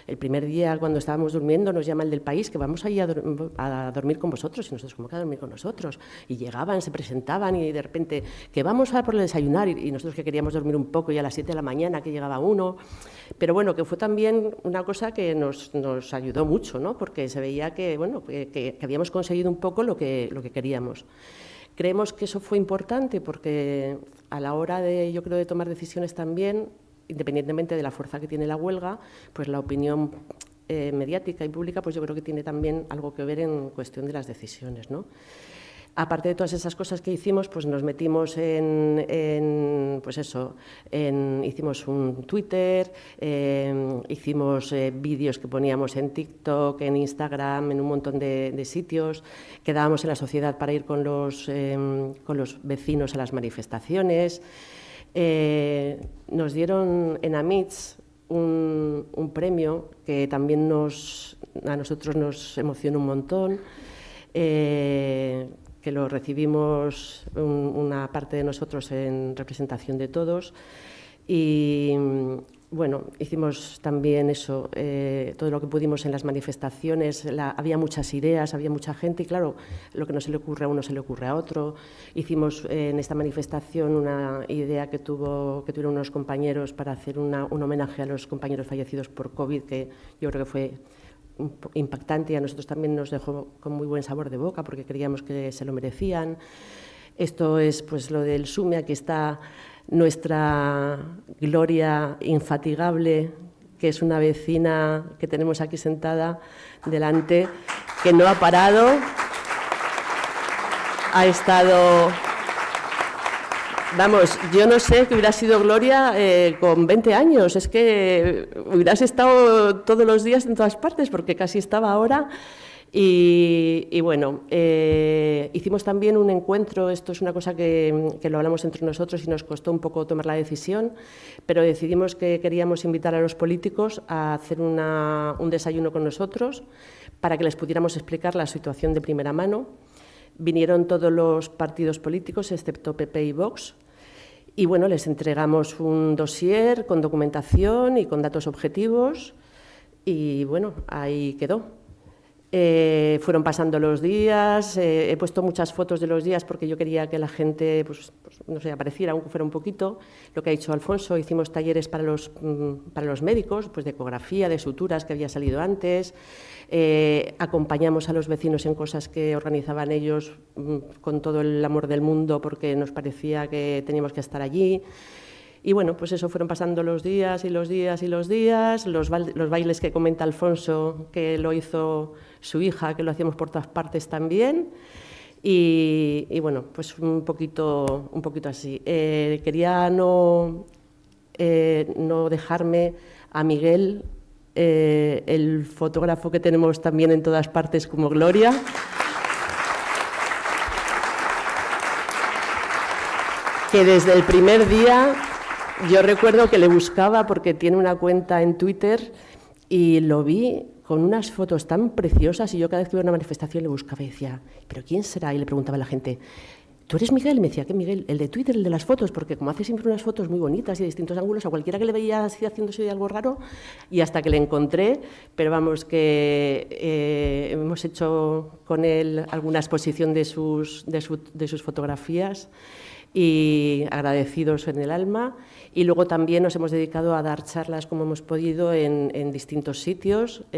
El primer día cuando estábamos durmiendo nos llama el del país que vamos ahí a dormir con vosotros, y nosotros, ¿cómo que a dormir con nosotros? Y llegaban, se presentaban y de repente que vamos a por el desayunar, y nosotros que queríamos dormir un poco y a las 7 de la mañana que llegaba uno. Pero bueno, que fue también una cosa que nos ayudó mucho, ¿no? Porque se veía que, bueno, que habíamos conseguido un poco lo que queríamos. Creemos que eso fue importante porque a la hora yo creo, de tomar decisiones también, independientemente de la fuerza que tiene la huelga, pues la opinión mediática y pública, pues yo creo que tiene también algo que ver en cuestión de las decisiones, ¿no? Aparte de todas esas cosas que hicimos, pues nos metimos hicimos un Twitter, hicimos vídeos que poníamos en TikTok, en Instagram, en un montón de sitios. Quedábamos en la sociedad para ir con los vecinos a las manifestaciones. Nos dieron en Amitz un premio que también a nosotros nos emocionó un montón. Que lo recibimos una parte de nosotros en representación de todos. Y bueno, hicimos también eso, todo lo que pudimos en las manifestaciones. Había muchas ideas, había mucha gente y claro, lo que no se le ocurre a uno se le ocurre a otro. Hicimos en esta manifestación una idea que tuvieron unos compañeros para hacer un homenaje a los compañeros fallecidos por COVID, que yo creo que fue impactante y a nosotros también nos dejó con muy buen sabor de boca porque creíamos que se lo merecían. Esto es pues lo del SUME. Aquí está nuestra Gloria infatigable, que es una vecina que tenemos aquí sentada delante, que no ha parado, ha estado... Vamos, yo no sé qué hubiera sido Gloria con 20 años, es que hubieras estado todos los días en todas partes, porque casi estaba ahora. Y bueno, hicimos también un encuentro, esto es una cosa que lo hablamos entre nosotros y nos costó un poco tomar la decisión, pero decidimos que queríamos invitar a los políticos a hacer un desayuno con nosotros para que les pudiéramos explicar la situación de primera mano. Vinieron todos los partidos políticos, excepto PP y Vox, y bueno, les entregamos un dossier con documentación y con datos objetivos, y bueno, ahí quedó. Fueron pasando los días, he puesto muchas fotos de los días porque yo quería que la gente, pues, no sé, apareciera, aunque fuera un poquito. Lo que ha dicho Alfonso, hicimos talleres para los médicos, pues de ecografía, de suturas que había salido antes, acompañamos a los vecinos en cosas que organizaban ellos con todo el amor del mundo porque nos parecía que teníamos que estar allí. Y bueno, pues eso, fueron pasando los días y los días y los días, los bailes que comenta Alfonso, que lo hizo su hija, que lo hacíamos por todas partes también. Y bueno, pues un poquito así. Quería no dejarme a Miguel, el fotógrafo que tenemos también en todas partes como Gloria. Que desde el primer día yo recuerdo que le buscaba porque tiene una cuenta en Twitter y lo vi con unas fotos tan preciosas y yo cada vez que iba a una manifestación le buscaba y decía, ¿pero quién será? Y le preguntaba a la gente, ¿tú eres Miguel? Y me decía, ¿qué Miguel? El de Twitter, el de las fotos, porque como hace siempre unas fotos muy bonitas y de distintos ángulos, a cualquiera que le veía así haciéndose algo raro, y hasta que le encontré, pero vamos, que hemos hecho con él alguna exposición de sus fotografías y agradecidos en el alma. Y luego también nos hemos dedicado a dar charlas como hemos podido en distintos sitios. Los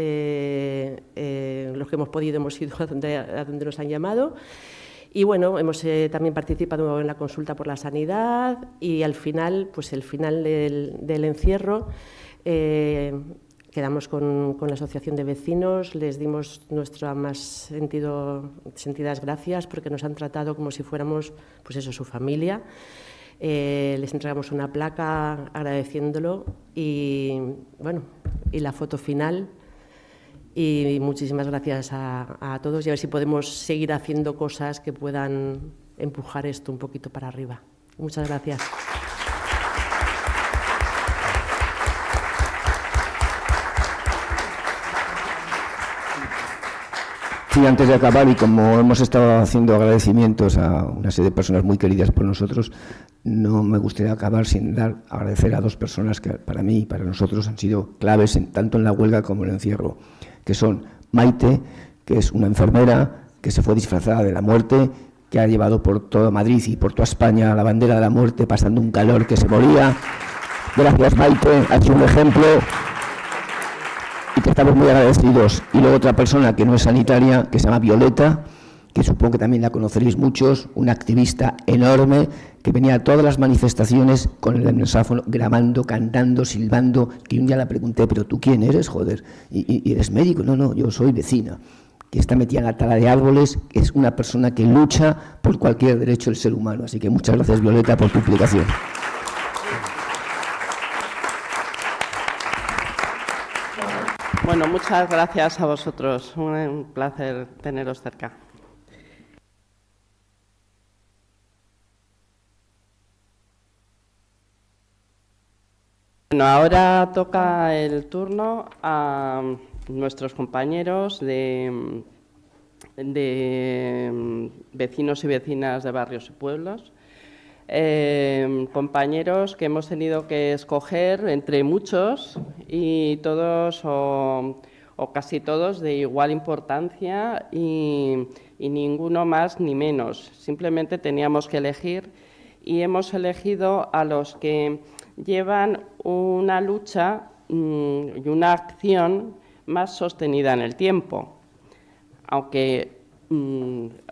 que hemos podido hemos ido a donde nos han llamado. Y bueno, hemos también participado en la consulta por la sanidad y al final, pues el final del encierro, quedamos con la Asociación de Vecinos, les dimos nuestras más sentidas gracias porque nos han tratado como si fuéramos, pues eso, su familia. Les entregamos una placa agradeciéndolo y bueno, y la foto final. Y muchísimas gracias a todos y a ver si podemos seguir haciendo cosas que puedan empujar esto un poquito para arriba. Muchas gracias. Sí, antes de acabar, y como hemos estado haciendo agradecimientos a una serie de personas muy queridas por nosotros, no me gustaría acabar sin agradecer a dos personas que para mí y para nosotros han sido claves tanto en la huelga como en el encierro, que son Maite, que es una enfermera que se fue disfrazada de la muerte, que ha llevado por toda Madrid y por toda España la bandera de la muerte, pasando un calor que se moría. Gracias, Maite, has sido un ejemplo y que estamos muy agradecidos. Y luego otra persona que no es sanitaria, que se llama Violeta, que supongo que también la conoceréis muchos, una activista enorme que venía a todas las manifestaciones con el megáfono, grabando, cantando, silbando, que un día la pregunté, ¿pero tú quién eres, joder? ¿Y eres médico? No, yo soy vecina, que está metida en la tala de árboles, que es una persona que lucha por cualquier derecho del ser humano. Así que muchas gracias, Violeta, por tu implicación. Bueno, muchas gracias a vosotros. Un placer teneros cerca. Bueno, ahora toca el turno a nuestros compañeros de vecinos y vecinas de barrios y pueblos. Compañeros que hemos tenido que escoger entre muchos y todos o casi todos de igual importancia y ninguno más ni menos. Simplemente teníamos que elegir y hemos elegido a los que llevan una lucha y una acción más sostenida en el tiempo, aunque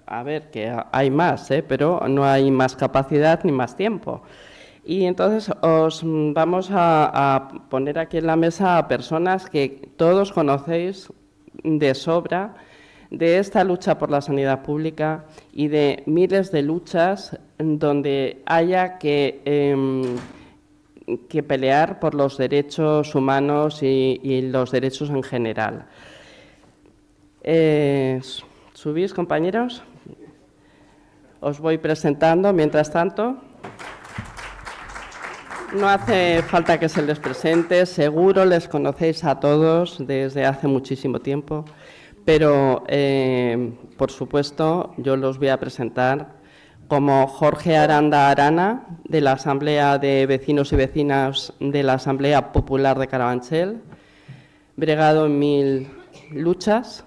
a ver, que hay más, pero no hay más capacidad ni más tiempo. Y entonces os vamos a poner aquí en la mesa a personas que todos conocéis de sobra de esta lucha por la sanidad pública y de miles de luchas donde haya que pelear por los derechos humanos y los derechos en general. ¿Subís, compañeros? Os voy presentando mientras tanto. No hace falta que se les presente, seguro les conocéis a todos desde hace muchísimo tiempo, pero, por supuesto, yo los voy a presentar como Jorge Aranda Arana, de la Asamblea de Vecinos y Vecinas de la Asamblea Popular de Carabanchel, bregado en 1000 luchas,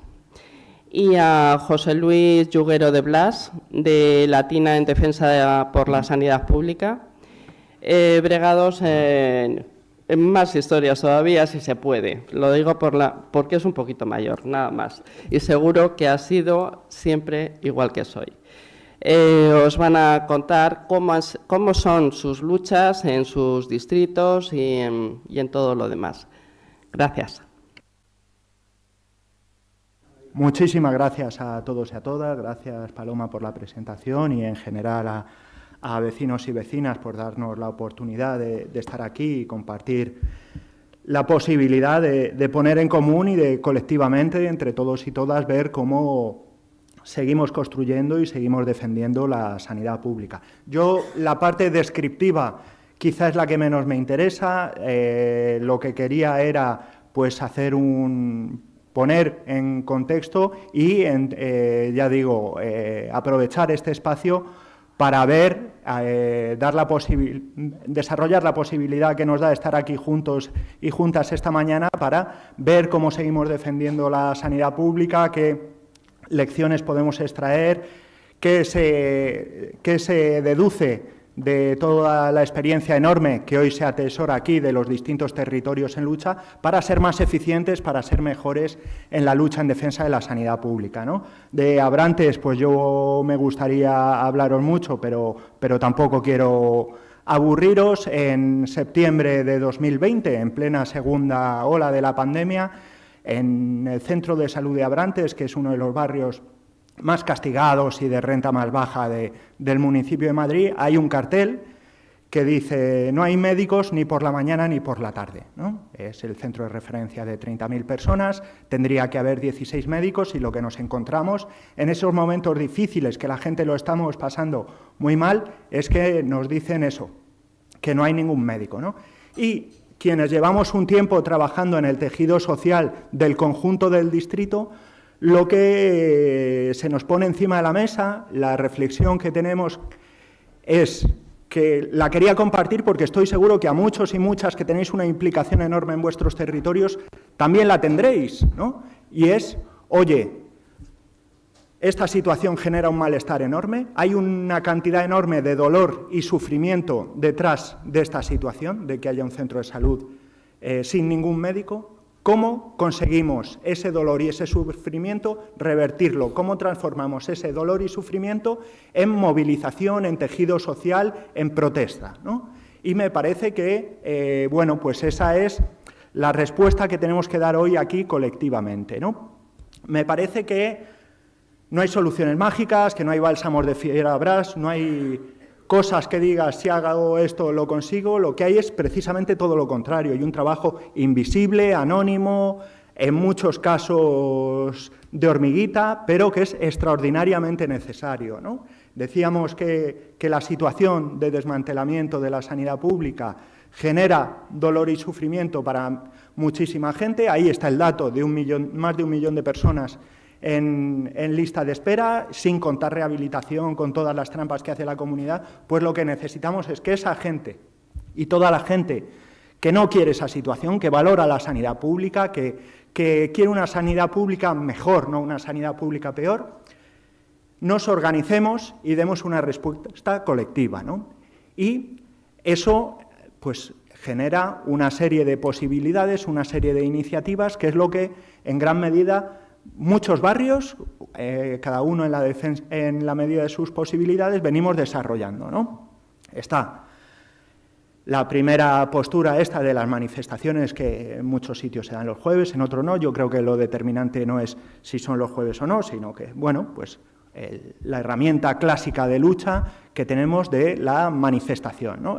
y a José Luis Yuguero de Blas, de Latina en Defensa por la Sanidad Pública, bregados en más historias todavía, si se puede. Lo digo porque es un poquito mayor, nada más. Y seguro que ha sido siempre igual que soy. Os van a contar cómo son sus luchas en sus distritos y en todo lo demás. Gracias. Muchísimas gracias a todos y a todas. Gracias, Paloma, por la presentación y, en general, a vecinos y vecinas por darnos la oportunidad de estar aquí y compartir la posibilidad de poner en común y de colectivamente, entre todos y todas, ver cómo seguimos construyendo y seguimos defendiendo la sanidad pública. Yo, la parte descriptiva quizá es la que menos me interesa. Lo que quería era pues poner en contexto y, ya digo, aprovechar este espacio para ver, desarrollar la posibilidad que nos da estar aquí juntos y juntas esta mañana para ver cómo seguimos defendiendo la sanidad pública, qué lecciones podemos extraer, qué se deduce de toda la experiencia enorme que hoy se atesora aquí de los distintos territorios en lucha, para ser más eficientes, para ser mejores en la lucha en defensa de la sanidad pública, ¿no? De Abrantes, pues yo me gustaría hablaros mucho, pero tampoco quiero aburriros. En septiembre de 2020, en plena segunda ola de la pandemia, en el Centro de Salud de Abrantes, que es uno de los barrios más castigados y de renta más baja del municipio de Madrid, hay un cartel que dice: no hay médicos ni por la mañana ni por la tarde, ¿no? Es el centro de referencia de 30.000 personas, tendría que haber 16 médicos, y lo que nos encontramos en esos momentos difíciles, que la gente lo estamos pasando muy mal, es que nos dicen eso, que no hay ningún médico, ¿no? Y quienes llevamos un tiempo trabajando en el tejido social del conjunto del distrito, lo que se nos pone encima de la mesa, la reflexión que tenemos es que la quería compartir porque estoy seguro que a muchos y muchas que tenéis una implicación enorme en vuestros territorios también la tendréis, ¿no? Y es, oye, esta situación genera un malestar enorme, hay una cantidad enorme de dolor y sufrimiento detrás de esta situación, de que haya un centro de salud sin ningún médico. ¿Cómo conseguimos ese dolor y ese sufrimiento revertirlo? ¿Cómo transformamos ese dolor y sufrimiento en movilización, en tejido social, en protesta, ¿no? Y me parece que, bueno, pues esa es la respuesta que tenemos que dar hoy aquí colectivamente, ¿no? Me parece que no hay soluciones mágicas, que no hay bálsamos de fierabrás, no hay cosas que digas, si hago esto lo consigo. Lo que hay es precisamente todo lo contrario, y un trabajo invisible, anónimo, en muchos casos de hormiguita, pero que es extraordinariamente necesario, ¿no? Decíamos que la situación de desmantelamiento de la sanidad pública genera dolor y sufrimiento para muchísima gente. Ahí está el dato de más de 1 millón de personas en lista de espera, sin contar rehabilitación, con todas las trampas que hace la comunidad. Pues lo que necesitamos es que esa gente y toda la gente que no quiere esa situación, que valora la sanidad pública, que quiere una sanidad pública mejor, no una sanidad pública peor, nos organicemos y demos una respuesta colectiva, ¿no? Y eso, pues, genera una serie de posibilidades, una serie de iniciativas, que es lo que, en gran medida, muchos barrios, cada uno en la medida de sus posibilidades, venimos desarrollando, ¿no? Está la primera postura esta de las manifestaciones, que en muchos sitios se dan los jueves, en otros no. Yo creo que lo determinante no es si son los jueves o no, sino que, bueno, pues la herramienta clásica de lucha que tenemos de la manifestación, ¿no?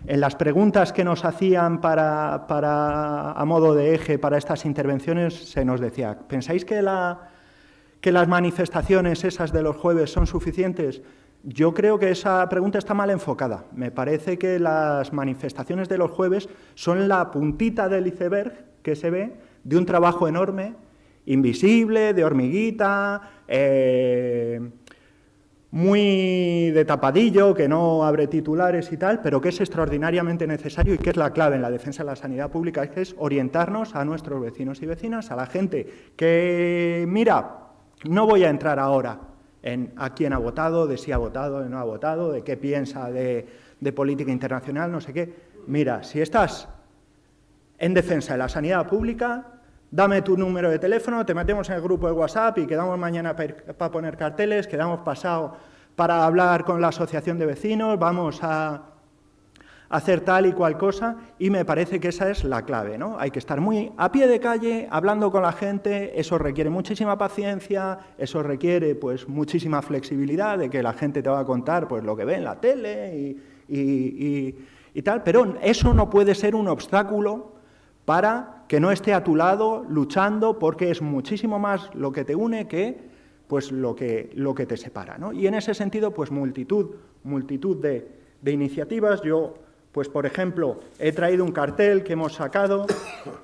En las preguntas que nos hacían a modo de eje para estas intervenciones se nos decía: ¿pensáis que la ¿Que las manifestaciones esas de los jueves son suficientes? Yo creo que esa pregunta está mal enfocada. Me parece que las manifestaciones de los jueves son la puntita del iceberg que se ve de un trabajo enorme, invisible, de hormiguita, muy de tapadillo, que no abre titulares y tal, pero que es extraordinariamente necesario y que es la clave en la defensa de la sanidad pública, que es orientarnos a nuestros vecinos y vecinas, a la gente que, mira, no voy a entrar ahora en a quién ha votado, de si ha votado, de no ha votado, de qué piensa de política internacional, no sé qué. Mira, si estás en defensa de la sanidad pública, dame tu número de teléfono, te metemos en el grupo de WhatsApp y quedamos mañana para poner carteles, quedamos pasado para hablar con la asociación de vecinos, vamos a hacer tal y cual cosa, y me parece que esa es la clave, ¿no? Hay que estar muy a pie de calle, hablando con la gente, eso requiere muchísima paciencia, eso requiere pues muchísima flexibilidad, de que la gente te va a contar pues lo que ve en la tele y tal, pero eso no puede ser un obstáculo para que no esté a tu lado luchando, porque es muchísimo más lo que te une que pues lo que te separa, ¿no? Y en ese sentido, pues multitud de iniciativas. Yo, pues por ejemplo, he traído un cartel que hemos sacado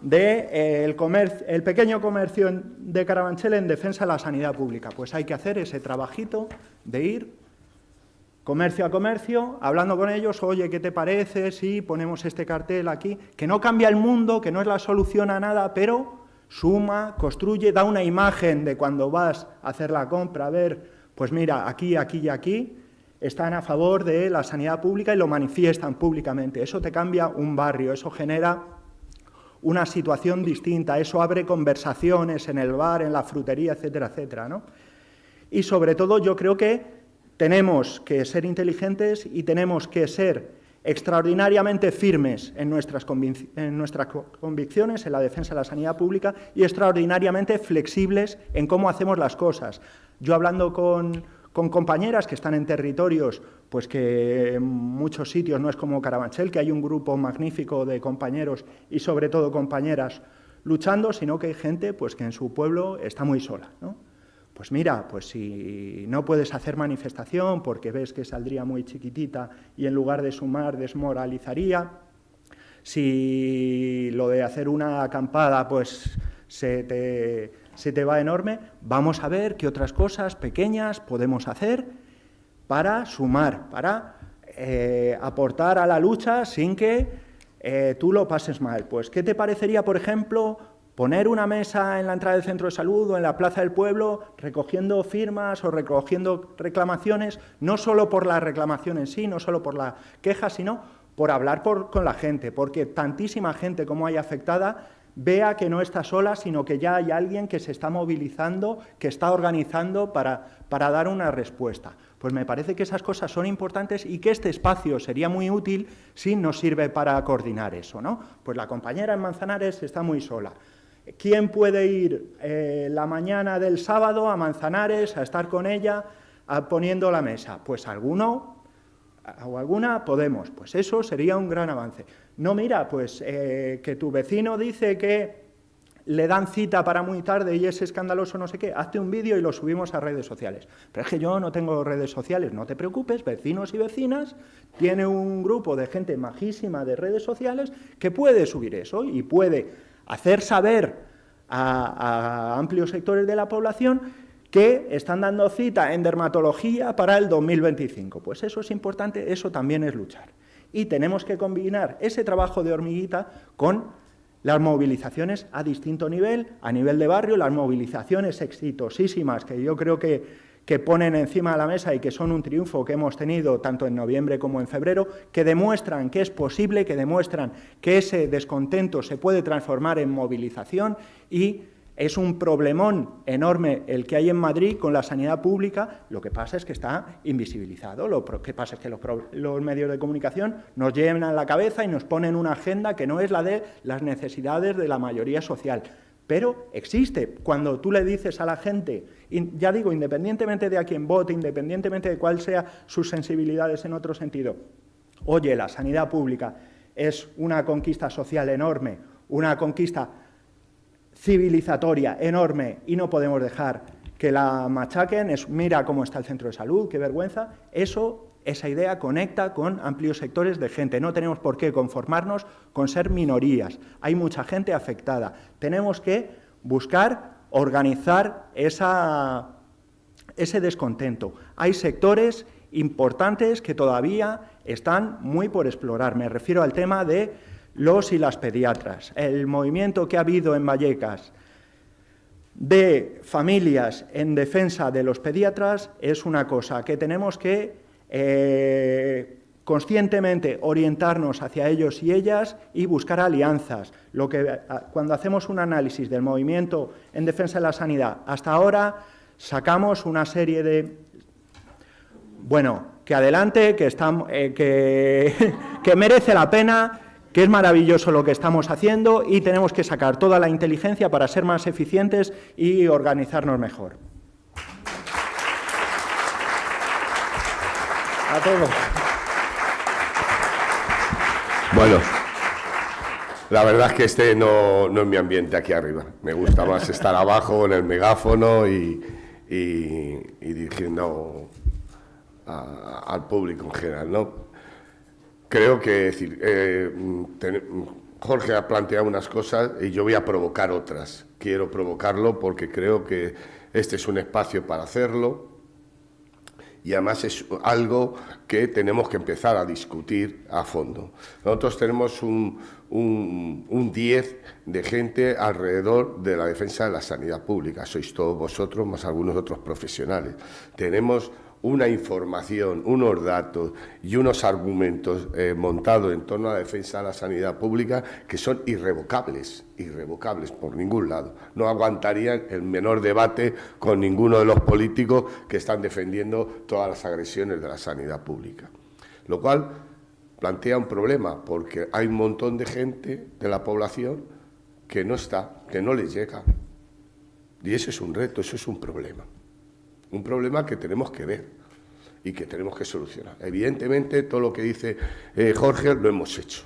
de el pequeño comercio de Carabanchel en defensa de la sanidad pública. Pues hay que hacer ese trabajito de ir comercio a comercio, hablando con ellos, oye, ¿qué te parece si ponemos este cartel aquí? Que no cambia el mundo, que no es la solución a nada, pero suma, construye, da una imagen de cuando vas a hacer la compra, a ver, pues mira, aquí, aquí y aquí están a favor de la sanidad pública y lo manifiestan públicamente. Eso te cambia un barrio, eso genera una situación distinta, eso abre conversaciones en el bar, en la frutería, etcétera, etcétera, ¿no? Y sobre todo yo creo que tenemos que ser inteligentes y tenemos que ser extraordinariamente firmes en nuestras convicciones, en la defensa de la sanidad pública, y extraordinariamente flexibles en cómo hacemos las cosas. Yo hablando con compañeras que están en territorios, pues que en muchos sitios no es como Carabanchel, que hay un grupo magnífico de compañeros y sobre todo compañeras luchando, sino que hay gente pues que en su pueblo está muy sola, ¿no? Pues mira, pues si no puedes hacer manifestación porque ves que saldría muy chiquitita y en lugar de sumar desmoralizaría, si lo de hacer una acampada pues se te va enorme, vamos a ver qué otras cosas pequeñas podemos hacer para sumar, para aportar a la lucha sin que tú lo pases mal. Pues, ¿qué te parecería, por ejemplo, poner una mesa en la entrada del centro de salud o en la plaza del pueblo recogiendo firmas o recogiendo reclamaciones, no solo por la reclamación en sí, no solo por la queja, sino por hablar con la gente, porque tantísima gente como hay afectada vea que no está sola, sino que ya hay alguien que se está movilizando, que está organizando para dar una respuesta. Pues me parece que esas cosas son importantes y que este espacio sería muy útil si nos sirve para coordinar eso, ¿no? Pues la compañera en Manzanares está muy sola. ¿Quién puede ir la mañana del sábado a Manzanares a estar con ella poniendo la mesa? Pues alguno o alguna podemos. Pues eso sería un gran avance. No, mira, pues que tu vecino dice que le dan cita para muy tarde y es escandaloso no sé qué, hazte un vídeo y lo subimos a redes sociales. Pero es que yo no tengo redes sociales, no te preocupes, vecinos y vecinas, tiene un grupo de gente majísima de redes sociales que puede subir eso y puede hacer saber a amplios sectores de la población que están dando cita en dermatología para el 2025. Pues eso es importante, eso también es luchar. Y tenemos que combinar ese trabajo de hormiguita con las movilizaciones a distinto nivel, a nivel de barrio, las movilizaciones exitosísimas que yo creo que ponen encima de la mesa y que son un triunfo que hemos tenido tanto en noviembre como en febrero, que demuestran que es posible, que demuestran que ese descontento se puede transformar en movilización y es un problemón enorme el que hay en Madrid con la sanidad pública. Lo que pasa es que está invisibilizado. Lo que pasa es que los medios de comunicación nos llenan la cabeza y nos ponen una agenda que no es la de las necesidades de la mayoría social. Pero existe. Cuando tú le dices a la gente, ya digo, independientemente de a quién vote, independientemente de cuáles sean sus sensibilidades en otro sentido, oye, la sanidad pública es una conquista social enorme, una conquista civilizatoria enorme y no podemos dejar que la machaquen, es mira cómo está el centro de salud, qué vergüenza. Esa idea conecta con amplios sectores de gente. No tenemos por qué conformarnos con ser minorías. Hay mucha gente afectada. Tenemos que buscar organizar ese descontento. Hay sectores importantes que todavía están muy por explorar. Me refiero al tema de los y las pediatras. El movimiento que ha habido en Vallecas de familias en defensa de los pediatras es una cosa que tenemos que conscientemente orientarnos hacia ellos y ellas y buscar alianzas. Cuando hacemos un análisis del movimiento en defensa de la sanidad, hasta ahora sacamos una serie de... Bueno, que adelante, que merece la pena, que es maravilloso lo que estamos haciendo y tenemos que sacar toda la inteligencia para ser más eficientes y organizarnos mejor. A todos. Bueno, la verdad es que este no es mi ambiente aquí arriba. Me gusta más estar abajo en el megáfono y dirigiendo al público en general, ¿no? Creo que Jorge ha planteado unas cosas y yo voy a provocar otras. Quiero provocarlo porque creo que este es un espacio para hacerlo. Y además es algo que tenemos que empezar a discutir a fondo. Nosotros tenemos un 10 de gente alrededor de la defensa de la sanidad pública. Sois todos vosotros, más algunos otros profesionales. Tenemos una información, unos datos y unos argumentos montados en torno a la defensa de la sanidad pública que son irrevocables por ningún lado. No aguantarían el menor debate con ninguno de los políticos que están defendiendo todas las agresiones de la sanidad pública. Lo cual plantea un problema, porque hay un montón de gente de la población que no está, que no les llega. Y ese es un reto, eso es un problema. Un problema que tenemos que ver y que tenemos que solucionar. Evidentemente, todo lo que dice Jorge lo hemos hecho.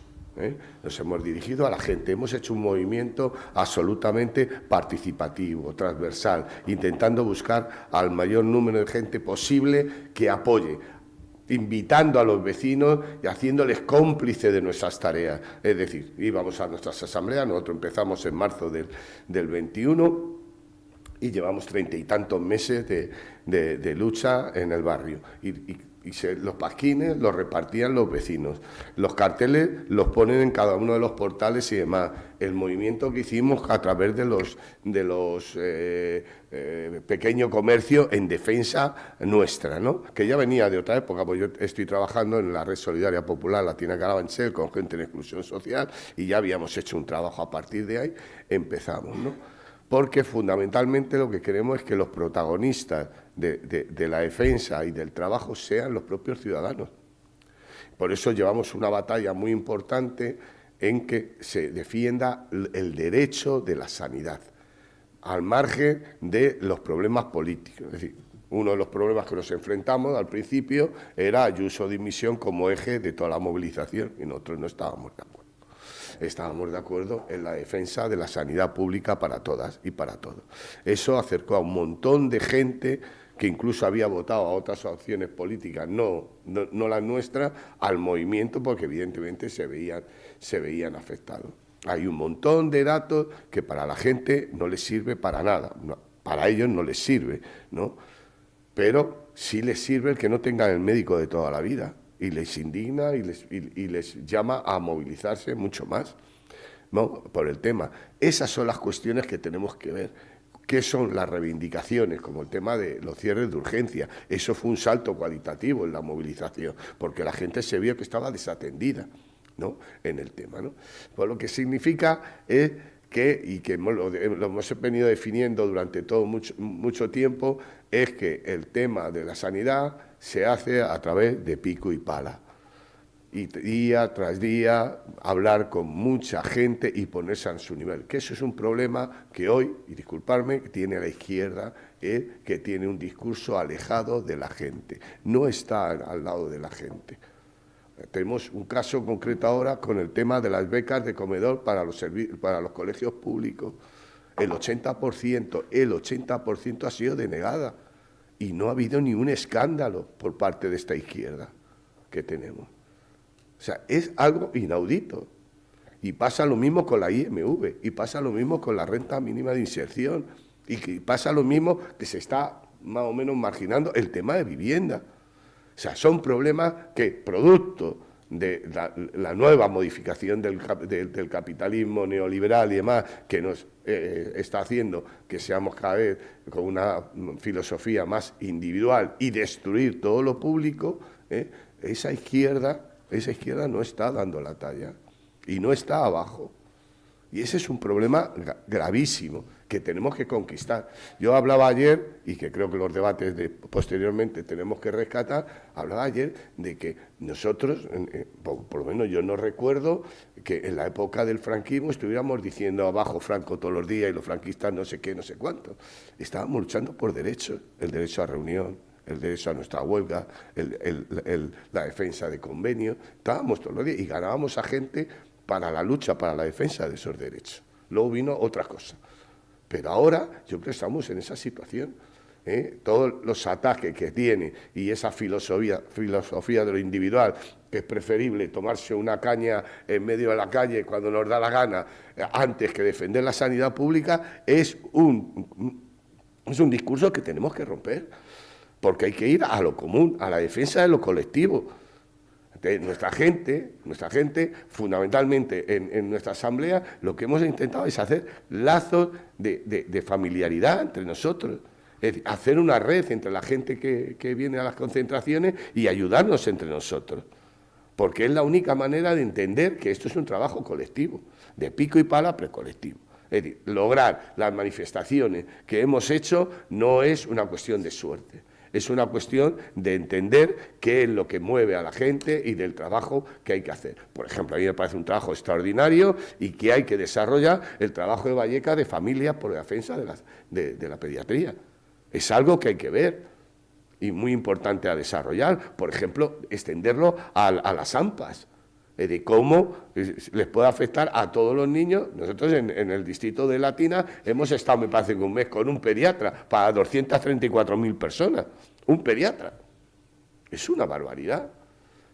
Nos hemos dirigido a la gente, hemos hecho un movimiento absolutamente participativo, transversal, intentando buscar al mayor número de gente posible que apoye, invitando a los vecinos y haciéndoles cómplices de nuestras tareas. Es decir, íbamos a nuestras asambleas, nosotros empezamos en marzo del 21, y llevamos 30 y tantos meses de lucha en el barrio. Los pasquines los repartían los vecinos. Los carteles los ponen en cada uno de los portales y demás. El movimiento que hicimos a través de los pequeño comercio en defensa nuestra, ¿no? Que ya venía de otra época, pues yo estoy trabajando en la Red Solidaria Popular Latina Carabanchel con gente en exclusión social y ya habíamos hecho un trabajo a partir de ahí, empezamos, ¿no? Porque fundamentalmente lo que queremos es que los protagonistas de la defensa y del trabajo sean los propios ciudadanos. Por eso llevamos una batalla muy importante en que se defienda el derecho de la sanidad, al margen de los problemas políticos. Es decir, uno de los problemas que nos enfrentamos al principio era Ayuso dimisión como eje de toda la movilización y nosotros no estábamos de acuerdo. Estábamos de acuerdo en la defensa de la sanidad pública para todas y para todos. Eso acercó a un montón de gente que incluso había votado a otras opciones políticas, no las nuestras, al movimiento, porque evidentemente se veían afectados. Hay un montón de datos que para la gente no les sirve para nada, para ellos no les sirve, ¿no? Pero sí les sirve el que no tengan el médico de toda la vida. Y les indigna y les llama a movilizarse mucho más, ¿no? Por el tema. Esas son las cuestiones que tenemos que ver. ¿Qué son las reivindicaciones? Como el tema de los cierres de urgencia. Eso fue un salto cualitativo en la movilización, porque la gente se vio que estaba desatendida, ¿no? En el tema, ¿no? Pues lo que significa es que lo hemos venido definiendo durante todo mucho tiempo, es que el tema de la sanidad se hace a través de pico y pala. Y día tras día hablar con mucha gente y ponerse a su nivel. Que eso es un problema que hoy, y disculparme, tiene la izquierda, que tiene un discurso alejado de la gente. No está al lado de la gente. Tenemos un caso concreto ahora con el tema de las becas de comedor para los colegios públicos. El 80% ha sido denegada y no ha habido ni un escándalo por parte de esta izquierda que tenemos. O sea, es algo inaudito. Y pasa lo mismo con la IMV, y pasa lo mismo con la renta mínima de inserción, y que pasa lo mismo que se está más o menos marginando el tema de vivienda. O sea, son problemas que, producto de la nueva modificación del capitalismo neoliberal y demás, que nos está haciendo que seamos cada vez con una filosofía más individual y destruir todo lo público, esa izquierda no está dando la talla y no está abajo. Y ese es un problema gravísimo que tenemos que conquistar. Yo hablaba ayer, y que creo que los debates posteriormente tenemos que rescatar, hablaba ayer de que nosotros, por lo menos yo no recuerdo que en la época del franquismo estuviéramos diciendo abajo Franco todos los días y los franquistas no sé qué, no sé cuánto. Estábamos luchando por derechos, el derecho a reunión, el derecho a nuestra huelga, la defensa de convenios. Estábamos todos los días y ganábamos a gente para la lucha, para la defensa de esos derechos. Luego vino otra cosa. Pero ahora yo creo que estamos en esa situación. Todos los ataques que tiene y esa filosofía de lo individual, que es preferible tomarse una caña en medio de la calle cuando nos da la gana, antes que defender la sanidad pública, es un discurso que tenemos que romper, porque hay que ir a lo común, a la defensa de lo colectivo. Nuestra gente, fundamentalmente en nuestra asamblea, lo que hemos intentado es hacer lazos de familiaridad entre nosotros, es decir, hacer una red entre la gente que viene a las concentraciones y ayudarnos entre nosotros, porque es la única manera de entender que esto es un trabajo colectivo, de pico y pala, pero colectivo. Es decir, lograr las manifestaciones que hemos hecho no es una cuestión de suerte. Es una cuestión de entender qué es lo que mueve a la gente y del trabajo que hay que hacer. Por ejemplo, a mí me parece un trabajo extraordinario y que hay que desarrollar el trabajo de Valleca de familia por la defensa de la pediatría. Es algo que hay que ver y muy importante a desarrollar. Por ejemplo, extenderlo a las AMPAs. De cómo les puede afectar a todos los niños. Nosotros en el distrito de Latina hemos estado, me parece que un mes, con un pediatra para 234.000 personas. Un pediatra. Es una barbaridad.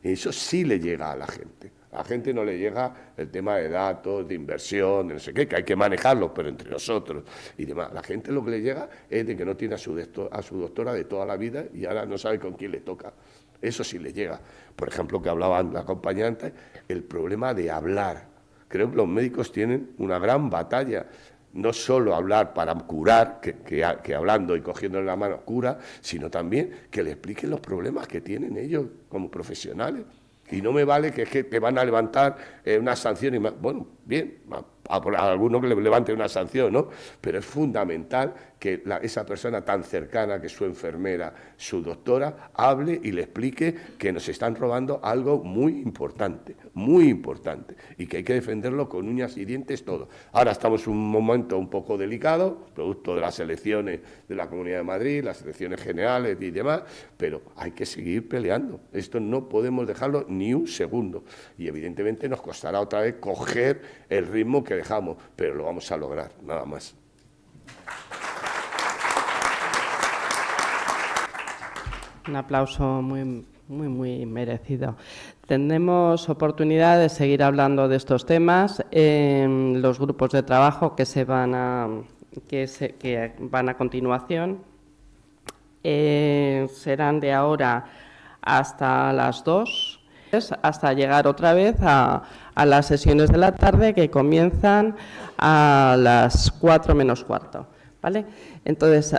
Y eso sí le llega a la gente. A la gente no le llega el tema de datos, de inversión, de no sé qué, que hay que manejarlos, pero entre nosotros y demás. A la gente lo que le llega es de que no tiene a su doctora de toda la vida y ahora no sabe con quién le toca. Eso sí le llega. Por ejemplo, que hablaban la acompañante, el problema de hablar. Creo que los médicos tienen una gran batalla. No solo hablar para curar, que hablando y cogiéndole la mano cura, sino también que le expliquen los problemas que tienen ellos como profesionales. Y no me vale que te van a levantar una sanción y más. Bueno, bien, a alguno que le levante una sanción, ¿no? Pero es fundamental que esa persona tan cercana, que es su enfermera, su doctora, hable y le explique que nos están robando algo muy importante, y que hay que defenderlo con uñas y dientes todo. Ahora estamos en un momento un poco delicado, producto de las elecciones de la Comunidad de Madrid, las elecciones generales y demás, pero hay que seguir peleando. Esto no podemos dejarlo ni un segundo. Y evidentemente nos costará otra vez coger el ritmo que dejamos, pero lo vamos a lograr, nada más. Un aplauso muy merecido. Tendremos oportunidad de seguir hablando de estos temas en los grupos de trabajo que van a continuación. Serán de ahora hasta las 2, hasta llegar otra vez a las sesiones de la tarde, que comienzan a las 4 menos cuarto, ¿vale? Entonces,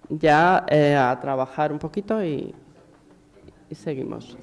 ya a trabajar un poquito y seguimos.